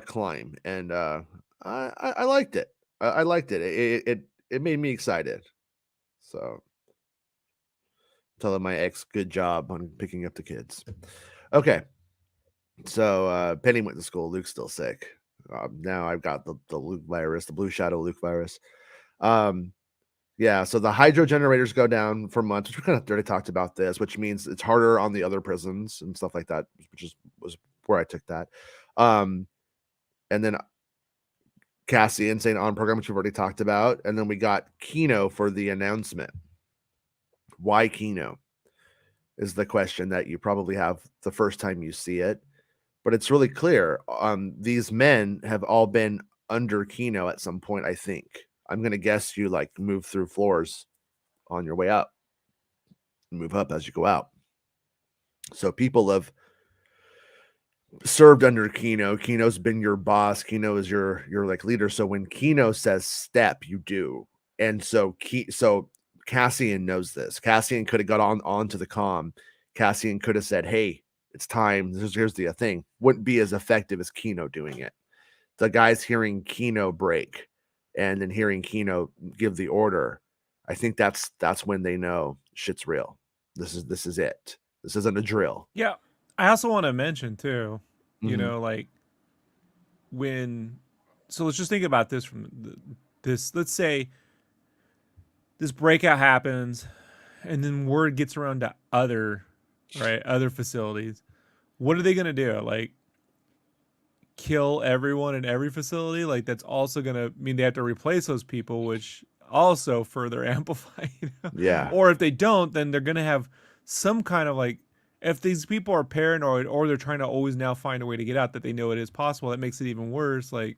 climb, and I liked it. I liked it. It made me excited. So telling my ex good job on picking up the kids. Okay. So Penny went to school. Luke's still sick. Now I've got the Luke virus, the Blue Shadow Luke virus. Yeah, so the hydro generators go down for months, which we kind of already talked about this, which means it's harder on the other prisons and stuff like that, which was where I took that. And then Cassian saying on program, which we've already talked about, and then we got Kino for the announcement. Why Kino is the question that you probably have the first time you see it, but it's really clear. These men have all been under Kino at some point, I think. I'm going to guess you like move through floors on your way up, move up as you go out. So people have served under Kino. Kino's been your boss. Kino is your like leader. So when Kino says step, you do. And so Cassian knows this. Cassian could have got onto the comm. Cassian could have said, "Hey, it's time. Here's the thing." Wouldn't be as effective as Kino doing it. The guys hearing Kino break and then hearing Kino give the order, I think that's when they know shit's real. This is it. This isn't a drill. Yeah. I also want to mention too, like so let's just think about this let's say this breakout happens and then word gets around to other facilities. What are they going to do? Like kill everyone in every facility? Like that's also going to mean they have to replace those people, which also further amplify, Yeah. Or if they don't, then they're going to have some kind of like, if these people are paranoid or they're trying to always now find a way to get out that they know it is possible, that makes it even worse. Like,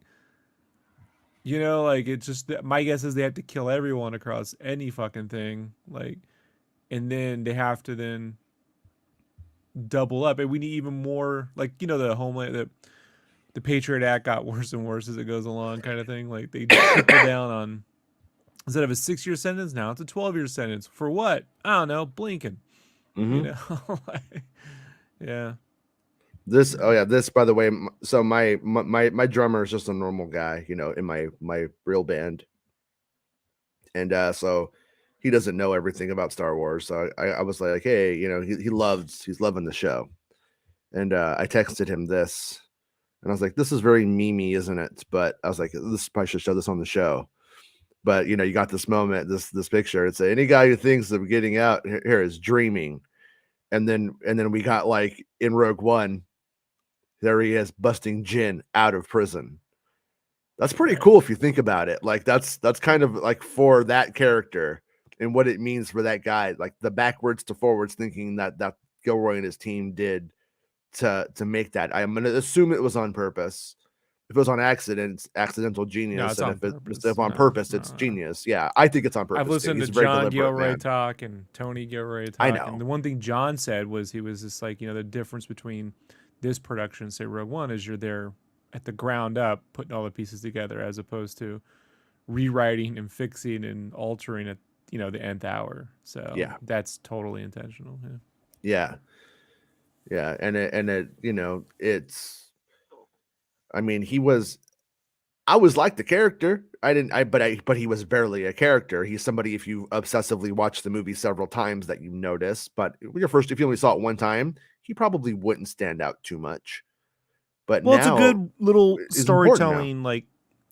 like it's just, my guess is they have to kill everyone across any fucking thing. Like, and then they have to then double up. And we need even more, like, the Homeland, the Patriot Act got worse and worse as it goes along kind of thing. Like they trickle down on, instead of a 6-year sentence, now it's a 12-year sentence. For what? I don't know, blinking. Yeah. This by the way, so my drummer is just a normal guy, in my real band. And so he doesn't know everything about Star Wars. So I was like, hey, he's loving the show. And I texted him this and I was like, this is very memey, isn't it? But I was like, this probably should show this on the show. But you got this moment, this picture. It's any guy who thinks of getting out here is dreaming. And then we got like in Rogue One, there he is busting Jin out of prison. That's pretty cool if you think about it. Like that's kind of like for that character and what it means for that guy, like the backwards to forwards thinking that Gilroy and his team did to make that. I'm gonna assume it was on purpose. If it was on accident, it's accidental genius. No, and if on purpose, it's genius. Yeah, I think it's on purpose. I've listened to John Gilroy talk and Tony Gilroy talk. I know. And the one thing John said was he was just like, the difference between this production, say Rogue One, is you're there at the ground up putting all the pieces together as opposed to rewriting and fixing and altering at the nth hour. So yeah, that's totally intentional. Yeah. And it it's, I mean, he was I was like the character. But he was barely a character. He's somebody, if you obsessively watch the movie several times, that you notice. But if you only saw it one time, he probably wouldn't stand out too much. But Well, it's a now good little is important now. storytelling, like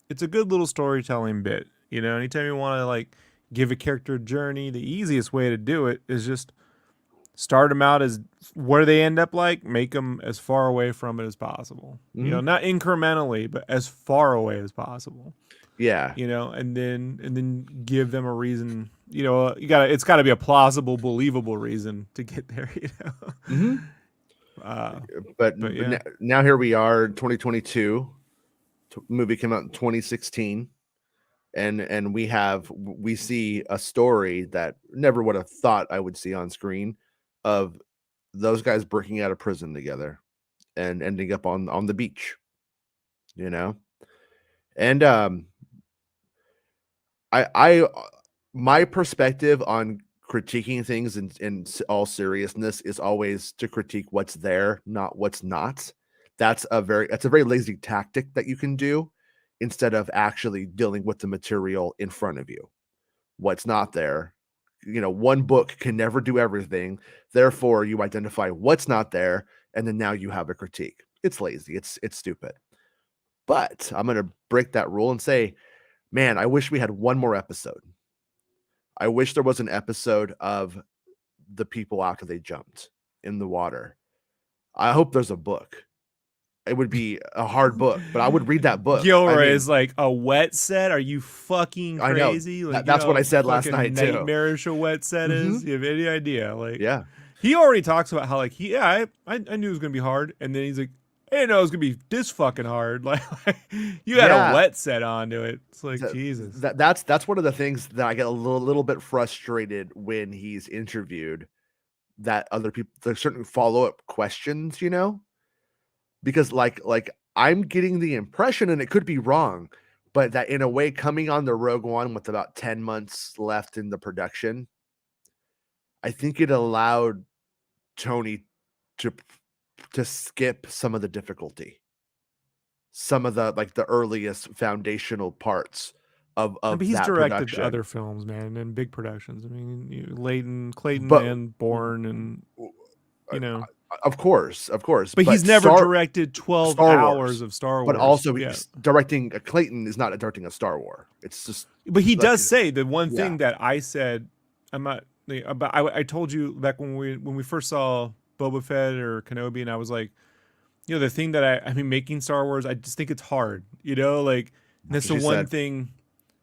it's a good little storytelling bit. You know, anytime you want to like give a character a journey, the easiest way to do it is just start them out as where they end up like, make them as far away from it as possible. You know, not incrementally, but as far away as possible. Yeah. You know, and then give them a reason. You know, it's got to be a plausible, believable reason to get there. You know. But yeah. now here we are, 2022. Movie came out in 2016, and we see a story that never would have thought I would see on screen, of those guys breaking out of prison together and ending up on the beach. You know, and I my perspective on critiquing things in all seriousness is always to critique what's there, not what's not. That's a very lazy tactic that you can do, instead of actually dealing with the material in front of you. What's not there. One book can never do everything. Therefore, you identify what's not there, and then now you have a critique. It's lazy. It's stupid. But I'm going to break that rule and say, man, I wish we had one more episode. I wish there was an episode of the people after they jumped in the water. I hope there's a book. It would be a hard book, but I would read that book. Gilroy is like, a wet set? Are you fucking crazy? I know. Like, that's what I said last night too. Nightmarish a wet set is. You have any idea? Like, yeah, he already talks about how like I knew it was gonna be hard, and then he's like, I didn't know it was gonna be this fucking hard. Like you had a wet set onto it. It's like, Jesus. That's one of the things that I get a little bit frustrated when he's interviewed, that other people, there's certain follow-up questions, because like I'm getting the impression, and it could be wrong, but that in a way, coming on the Rogue One with about 10 months left in the production, I think it allowed Tony to skip some of the difficulty, some of the like the earliest foundational parts of but he's that directed production. Other films, man, and big productions. I mean, Clayton and Bourne, and of course. But he's never directed 12 hours of Star Wars. But also, he's directing a Clayton is not directing a Star Wars. It's just. But he does say the one thing that I said. I'm not. I told you back when we first saw Boba Fett or Kenobi, and I was like, the thing that I mean, making Star Wars, I just think it's hard. Like that's the one thing.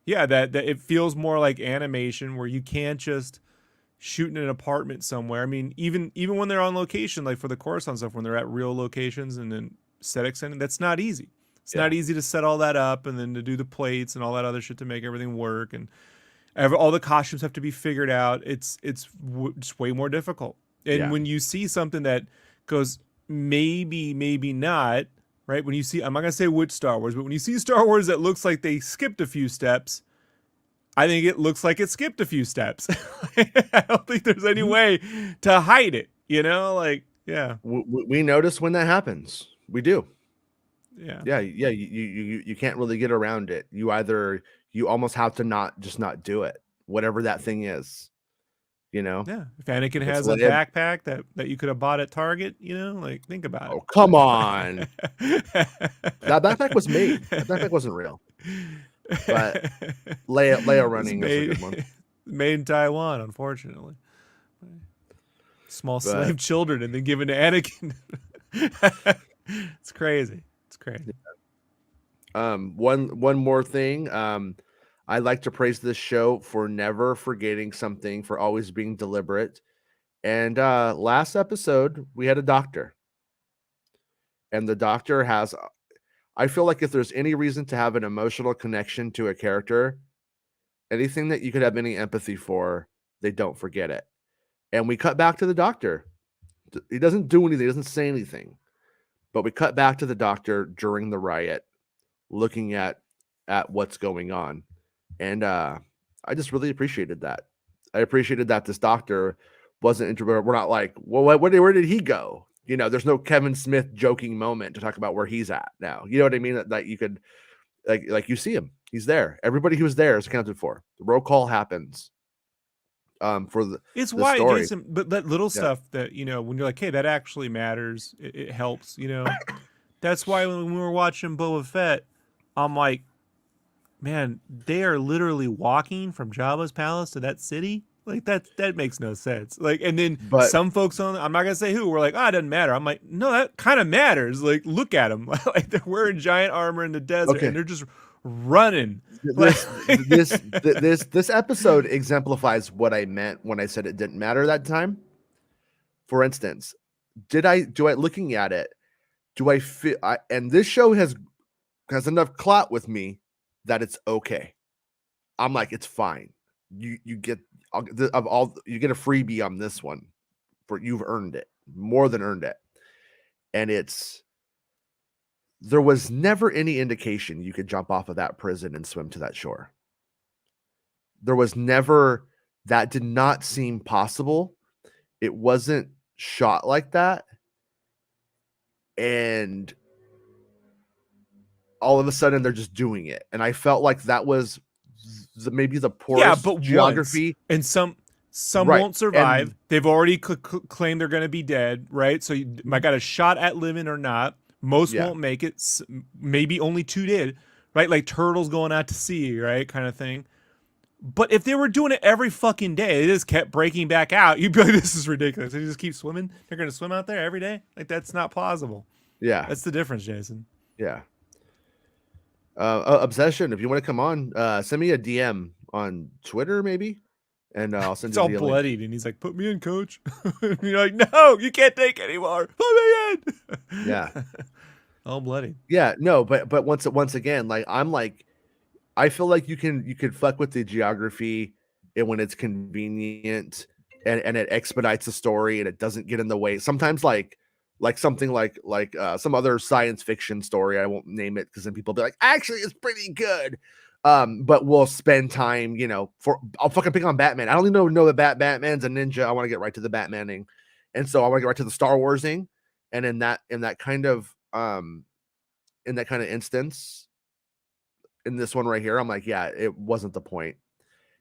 Yeah, that it feels more like animation, where you can't just shoot in an apartment somewhere. I mean, even when they're on location, like for the Coruscant stuff, when they're at real locations and then set extending, that's not easy. It's not easy to set all that up and then to do the plates and all that other shit to make everything work, and all the costumes have to be figured out. It's just way more difficult. And when you see something that goes maybe not, right? When you see, I'm not gonna say which Star Wars, but when you see Star Wars that looks like they skipped a few steps, I think it looks like it skipped a few steps. I don't think there's any way to hide it, like, yeah. We notice when that happens. We do. Yeah. You can't really get around it. You almost have to not do it, whatever that thing is, Yeah. If Anakin has a backpack that you could have bought at Target, like, think about it. Oh, come on. That backpack was made. That backpack wasn't real. But Leia running is a good one. Made in Taiwan, unfortunately. Small slave children and then given to Anakin. It's crazy. It's crazy. One more thing. I like to praise this show for never forgetting something, for always being deliberate. And last episode, we had a doctor. And the doctor has... I feel like if there's any reason to have an emotional connection to a character, anything that you could have any empathy for, they don't forget it. And we cut back to the doctor. He doesn't do anything. He doesn't say anything. But we cut back to the doctor during the riot, looking at what's going on. And I just really appreciated that. I appreciated that this doctor wasn't introverted. We're not like, well, where did he go? There's no Kevin Smith joking moment to talk about where he's at now. You know what I mean? That you could, like you see him. He's there. Everybody who was there is accounted for. The roll call happens. For it's the why, story. Jason, but that little Yeah. stuff that, you know, when you're like, hey, that actually matters, it helps, you know. That's why when we were watching Boba Fett, I'm like, man, they are literally walking from Jabba's palace to that city. Like that makes no sense. Like, and then But some folks on, I'm not gonna say who, were like, it doesn't matter. I'm like, no, that kind of matters. Like, look at them. Like they're wearing giant armor in the desert okay, and they're just running. this episode exemplifies what I meant when I said it didn't matter that time. For instance, looking at it, do I feel and this show has enough clout with me that it's okay. I'm like, it's fine. You get you get a freebie on this one, for you've earned it, more than earned it. And there was never any indication you could jump off of that prison and swim to that shore. There was never, that did not seem possible. It wasn't shot like that. And all of a sudden they're just doing it. And I felt like that was maybe the poorest geography. And some right. won't survive. And they've already claimed they're going to be dead, right? So I got a shot at living or not. Most won't make it. Maybe only 2 did, right? Like turtles going out to sea, right? Kind of thing. But if they were doing it every fucking day, they just kept breaking back out, you'd be like, this is ridiculous. They just keep swimming. They're going to swim out there every day? Like, that's not plausible. Yeah. That's the difference, Jason. Yeah. Obsession, if you want to come on, send me a DM on Twitter, maybe. And I'll send it's you all bloodied, and he's like, put me in, coach. And you're like, no, you can't take anymore. Put me in. Yeah. All bloody. Yeah, no, but once again, like I'm like, I feel like you can fuck with the geography and when it's convenient and it expedites the story and it doesn't get in the way. Sometimes like something like some other science fiction story, I won't name it because then people will be like, actually it's pretty good. But we'll spend time, you know, I'll fucking pick on Batman. I don't even know that Batman's a ninja. I want to get right to the Batmaning. And so I want to get right to the Star Warsing. And in that kind of instance, in this one right here, I'm like, yeah, it wasn't the point,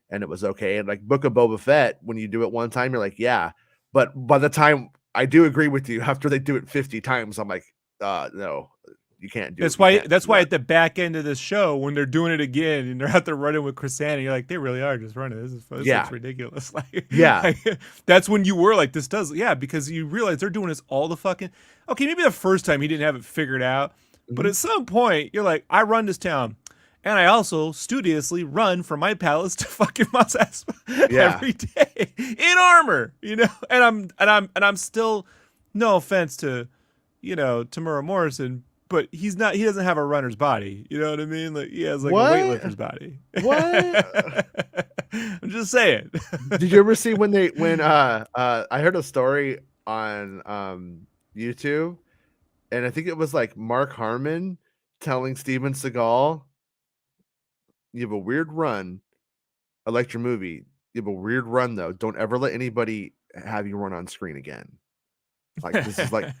and it was okay. And like Book of Boba Fett, when you do it one time, you're like, yeah. But by the time, I do agree with you, after they do it 50 times, I'm like, no, you can't do it. That's why at the back end of this show, when they're doing it again and they're out there running with Chrysanthemum, you're like, they really are just running. This looks ridiculous. Like, that's when you were like, this does, because you realize they're doing this all the fucking, okay, maybe the first time he didn't have it figured out, but at some point, you're like, I run this town. And I also studiously run from my palace to fucking Mos Espa every day in armor, you know. And I'm still, no offense to, you know, Tamura Morrison, but he doesn't have a runner's body. You know what I mean? Like he has like a weightlifter's body. What? I'm just saying. Did you ever see when I heard a story on YouTube, and I think it was like Mark Harmon telling Steven Seagal, you have a weird run. I liked your movie. You have a weird run though. Don't ever let anybody have you run on screen again. Like this is like,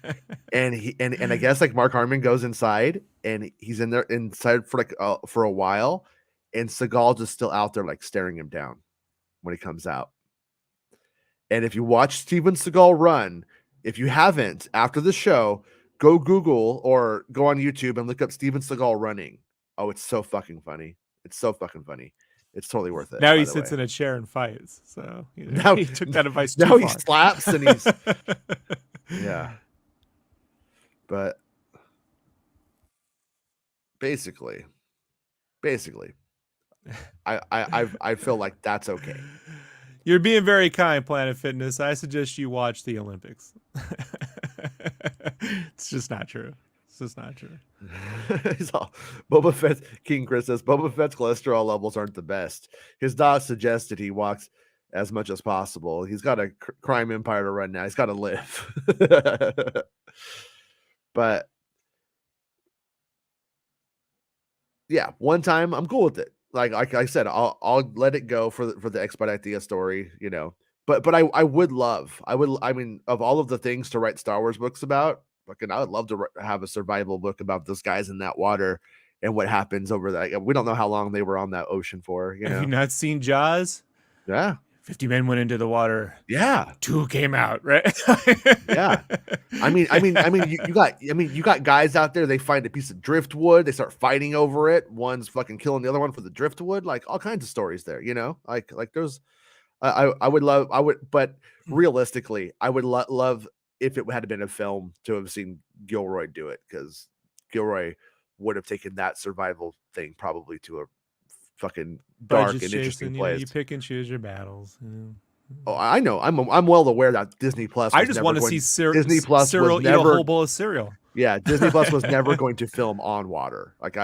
and I guess like Mark Harmon goes inside and he's in there inside for like for a while, and Seagal just still out there like staring him down when he comes out. And if you watch Steven Seagal run, if you haven't after the show, go Google or go on YouTube and look up Steven Seagal running. Oh, it's so fucking funny. It's so fucking funny. It's totally worth it. Now he sits in a chair and fights. So you know, now he took that advice too far. Now he slaps and he's yeah. But basically, I feel like that's okay. You're being very kind, Planet Fitness. I suggest you watch the Olympics. It's just not true. It's just not true. Boba Fett, King Chris says, Boba Fett's cholesterol levels aren't the best. His doc suggested he walks as much as possible. He's got a crime empire to run now. He's got to live. But yeah, one time I'm cool with it. Like I said, I'll let it go for the Expeditia story, you know. But I mean, of all of the things to write Star Wars books about, fucking, I would love to have a survival book about those guys in that water and what happens over that. We don't know how long they were on that ocean for. Have you not seen Jaws? Yeah. 50 men went into the water. Yeah. 2 came out, right? Yeah. You got guys out there, they find a piece of driftwood, they start fighting over it. One's fucking killing the other one for the driftwood, like all kinds of stories there, like there's but realistically, I would love if it had been a film to have seen Gilroy do it, because Gilroy would have taken that survival thing probably to a fucking dark and interesting place. You pick and choose your battles. Oh, I know. I'm well aware that Disney Plus. I just want to see Disney Plus Cyril eat a whole bowl of cereal. Yeah, Disney Plus was never going to film on water. Like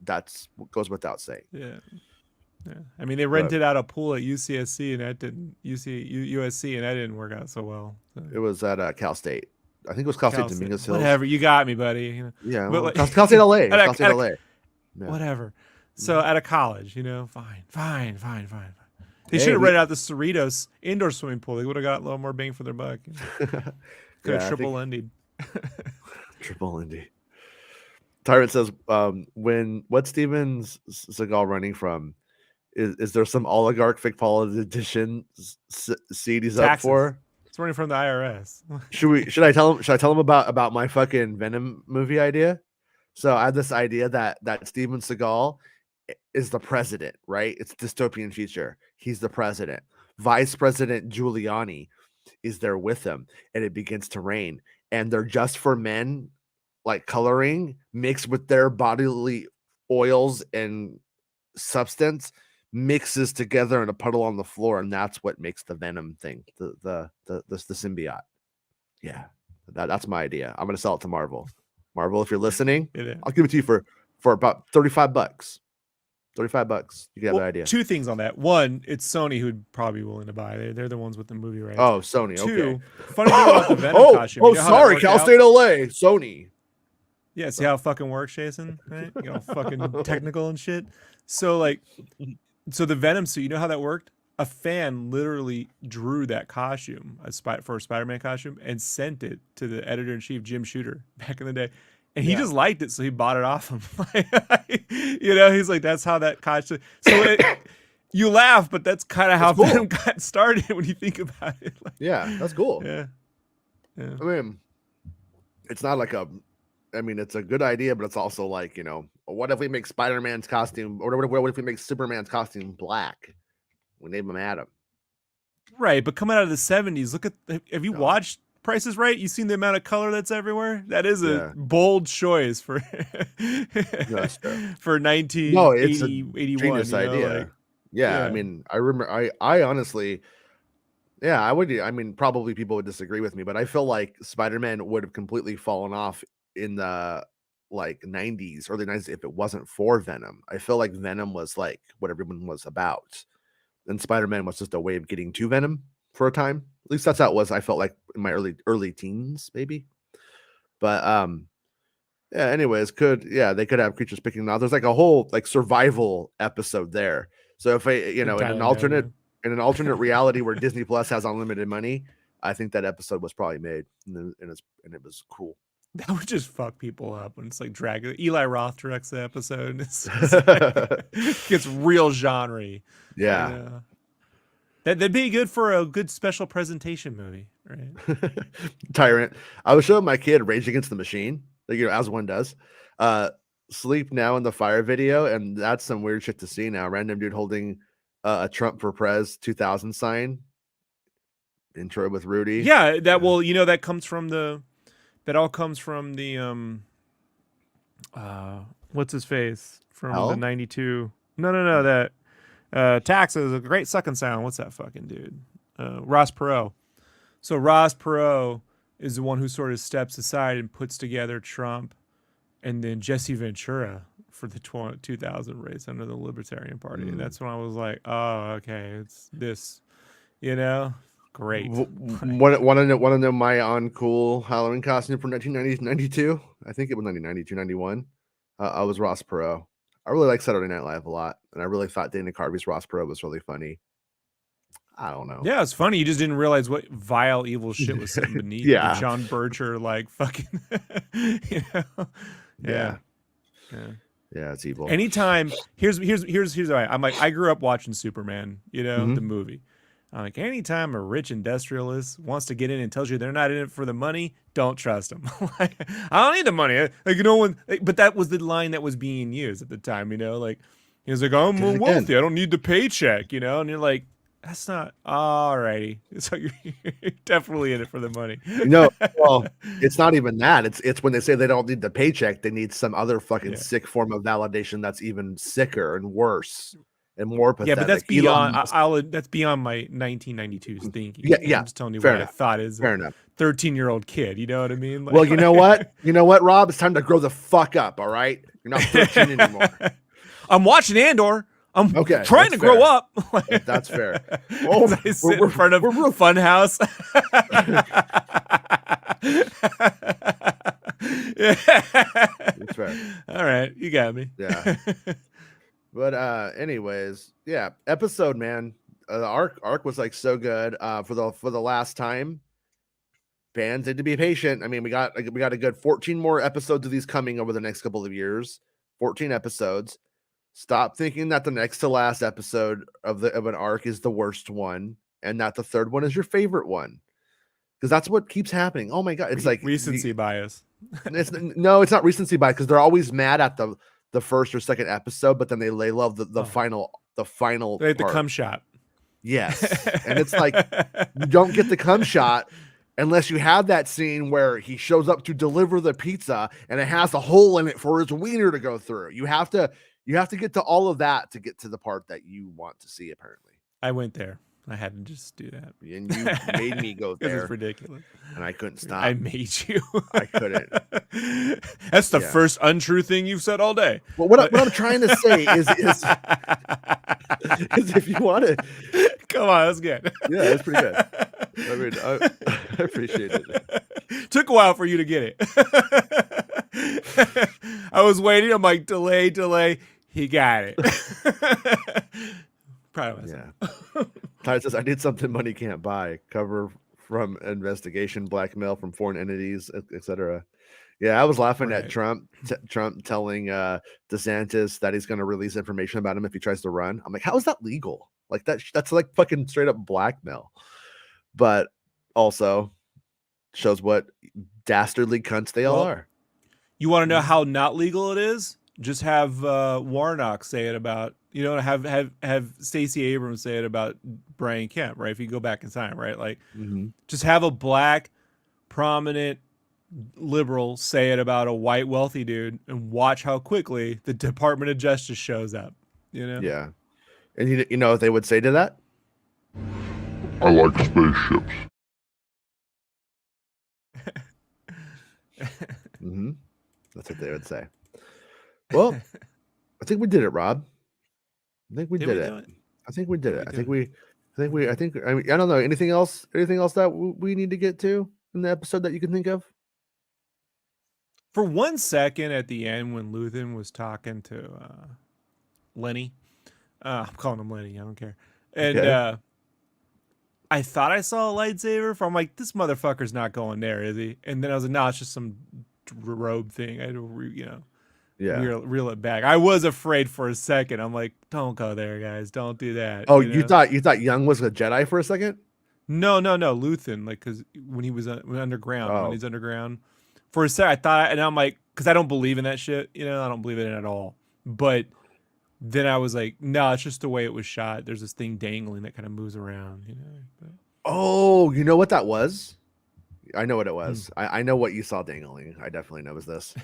that's goes without saying. Yeah. I mean, they rented out a pool at UCSC, and that didn't USC, and that didn't work out so well. So. It was at Cal State. I think it was Cal State Dominguez Hills. Whatever, you got me, buddy. Yeah, well, Cal State LA. Cal State LA. Yeah. Whatever. So at a college, fine. They should have rented out the Cerritos indoor swimming pool. They would have got a little more bang for their buck. Could have triple ended. Triple ended. Tyrant says, what's Steven Seagal running from? Is there some oligarch fake politician seat he's up for? It's running from the IRS. Should I tell him about my fucking Venom movie idea? So I had this idea that Steven Seagal is the president, right? It's a dystopian future. He's the president. Vice President Giuliani is there with him, and it begins to rain. And they're just for men, like coloring mixed with their bodily oils and substance mixes together in a puddle on the floor, and that's what makes the Venom thing, the symbiote. Yeah, that's my idea. I'm gonna sell it to Marvel. Marvel, if you're listening, I'll give it to you for about $35. $35. You get the idea. 2 things on that. One, it's Sony who'd probably be willing to buy. They're the ones with the movie rights. Oh, Sony. 2, okay. Funny thing about the Venom costume. Oh, sorry, Cal State LA, Sony. Yeah, see how it fucking works, Jason? Right? You know, fucking technical and shit. So the Venom suit, you know how that worked? A fan literally drew that costume for a Spider-Man costume and sent it to the editor-in-chief, Jim Shooter, back in the day. And he just liked it, so he bought it off him. He's like, that's how that costume. So you laugh, but that's kind of how Venom got started when you think about it. Yeah, that's cool. Yeah. I mean, it's not like it's a good idea, but it's also like, what if we make Spider-Man's costume, or what if we make Superman's costume black? We name him Adam. Right, but coming out of the 70s, have you watched Price is Right? You seen the amount of color that's everywhere? That is a bold choice for 1980, no, it's a 81. Genius idea. I mean, I remember, I honestly, I would. I mean, probably people would disagree with me, but I feel like Spider-Man would have completely fallen off in the 90s, early 90s, if it wasn't for Venom. I feel like Venom was like what everyone was about, and Spider-Man was just a way of getting to Venom for a time. At least that's how it was. I felt like in my early teens, maybe. But anyways, they could have creatures picking out. There's like a whole survival episode there. So if in an alternate reality where Disney Plus has unlimited money, I think that episode was probably made, and it was cool. That would just fuck people up when it's like Dracula. Eli Roth directs the episode. It gets real genre. Yeah. That'd be good for a good special presentation movie, right? Tyrant. I was showing my kid Rage Against the Machine, as one does. Sleep Now in the Fire video, and that's some weird shit to see now. Random dude holding a Trump for Prez 2000 sign. Intro with Rudy. Yeah, that comes from that all comes from the what's his face from the 92. No, that Taxes, a great sucking sound. What's that fucking dude? Ross Perot. So Ross Perot is the one who sort of steps aside and puts together Trump and then Jesse Ventura for the 2000 race under the Libertarian Party. And that's when I was like, oh, okay, it's this, great. Want to know my uncool Halloween costume from 1992? I think it was 1992, 91. I was Ross Perot. I really like Saturday Night Live a lot, and I really thought Dana Carvey's Ross Perot was really funny. I don't know. Yeah, it's funny. You just didn't realize what vile, evil shit was sitting beneath the John Bircher, fucking, Yeah. Yeah, it's evil. Anytime, here's why I'm like, I grew up watching Superman, you know, Mhm. the movie. I'm like, anytime a rich industrialist wants to get in and tells you they're not in it for the money, don't trust them. Like, I don't need the money. Like, no one, but that was the line that was being used at the time, you know, like, he was like, I'm Did it again. wealthy. I don't need the paycheck, you know, and you're like, that's not, alrighty. So you're definitely in it for the money. You know, well, it's not even that. It's when they say they don't need the paycheck, they need some other fucking Yeah. sick form of validation that's even sicker and worse and more pathetic. Yeah, but that's Elon beyond. Musk- that's beyond my 1992's thinking. Yeah, I'm just telling you fair what I enough. thought as a Fair enough. 13-year-old kid. You know what I mean? Like, Well, you know what? You know what, Rob? It's time to grow the fuck up, all right? You're not 13 anymore. I'm watching Andor. I'm Okay, trying to that's grow fair. up. That's fair. Oh, I sit in front of Funhouse. Yeah. That's fair. All right, you got me. Yeah. But anyways, yeah, episode, man. The arc was like so good. For the last time, fans need to be patient. I mean, we got a good 14 more episodes of these coming over the next couple of years. 14 episodes. Stop thinking that the next to last episode of an arc is the worst one, and that the third one is your favorite one, because that's what keeps happening. Oh my god, it's like recency bias. It's not recency bias, because they're always mad at the first or second episode, but then they love the final Like the part. cum shot. Yes, and it's like you don't get the cum shot unless you have that scene where he shows up to deliver the pizza and it has a hole in it for his wiener to go through. You have to get to all of that to get to the part that you want to see, apparently. I went there. I had to just do that. And you made me go there. It's ridiculous. And I couldn't stop. I made you. I couldn't. That's the first untrue thing you've said all day. Well, what I'm trying to say is if you want to, come on, that's good. Yeah, that's pretty good. I mean, I appreciate it. Took a while for you to get it. I was waiting. I'm like, delay. He got it. Proud of myself. Yeah. Ty says, I need something money can't buy. Cover from investigation, blackmail from foreign entities, etc. Yeah, I was laughing at Trump telling DeSantis that he's going to release information about him if he tries to run. I'm like, how is that legal? Like that's like fucking straight up blackmail. But also shows what dastardly cunts they all are. You want to know how not legal it is? Just have Warnock say it about, you know, have Stacey Abrams say it about Brian Kemp, right? If you go back in time, right? Like, just have a black, prominent liberal say it about a white, wealthy dude, and watch how quickly the Department of Justice shows up, you know? Yeah. And you know what they would say to that? I like spaceships. That's what they would say. Well, I think we did it, Rob. I think we did it. I think we did it. I mean, I don't know. Anything else that we need to get to in the episode that you can think of? For 1 second at the end when Luthen was talking to Lenny, I'm calling him Lenny, I don't care. And I thought I saw a lightsaber. I'm like, this motherfucker's not going there, is he? And then I was like, no, it's just some robe thing. I had to, reel it back. I was afraid for a second. I'm like, don't go there, guys. Don't do that. Oh, you thought Young was a Jedi for a second? No, Luthen, like, because when he was underground, when he's underground, for a second I thought, and I'm like, because I don't believe in that shit. You know, I don't believe in it at all. But then I was like, no, it's just the way it was shot. There's this thing dangling that kind of moves around. You know. But... Oh, you know what that was? I know what it was. I know what you saw dangling. I definitely know it was this.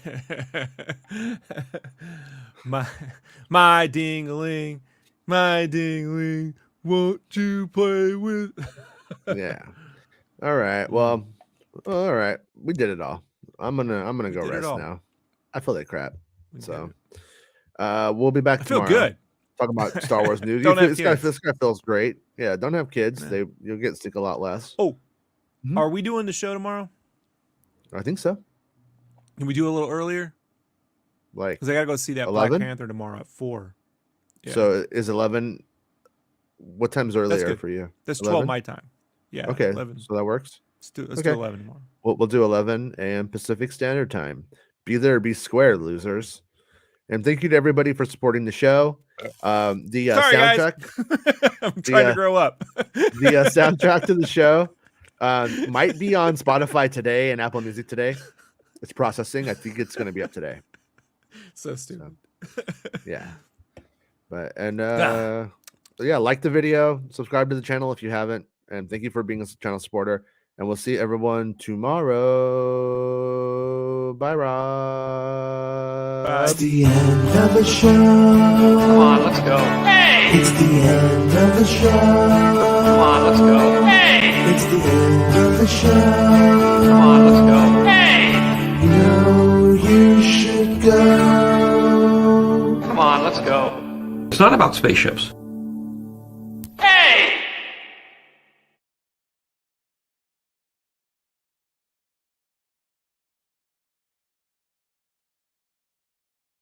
my dingling, won't you play with? Yeah. All right. Well, all right. We did it all. I'm gonna go rest now. I feel like crap. So we'll be back tomorrow. I feel good. Talking about Star Wars news. This guy feels great. Yeah, don't have kids. Yeah. You'll get sick a lot less. Oh. Are we doing the show tomorrow? I think so. Can we do a little earlier? Like, because I gotta go see that 11? Black Panther tomorrow at 4. Yeah. So is 11? What time's earlier for you? That's 11? 12 my time. Yeah. Okay. 11. So that works. Let's do 11 tomorrow. We'll do 11 a.m. Pacific Standard Time. Be there, be square, losers. And thank you to everybody for supporting the show. The Sorry, soundtrack, guys. I'm trying to grow up. the soundtrack to the show might be on Spotify today and Apple Music today. It's processing. I think it's going to be up today. So stupid. So, yeah. But yeah, like the video, subscribe to the channel if you haven't, and thank you for being a channel supporter. And we'll see everyone tomorrow. Bye, Rob. Bye. It's the end of the show. Come on, let's go. Hey! It's the end of the show. Come on, let's go. Hey! It's the end of the show. Come on, let's go. Hey! You know you should go. Come on, let's go. It's not about spaceships.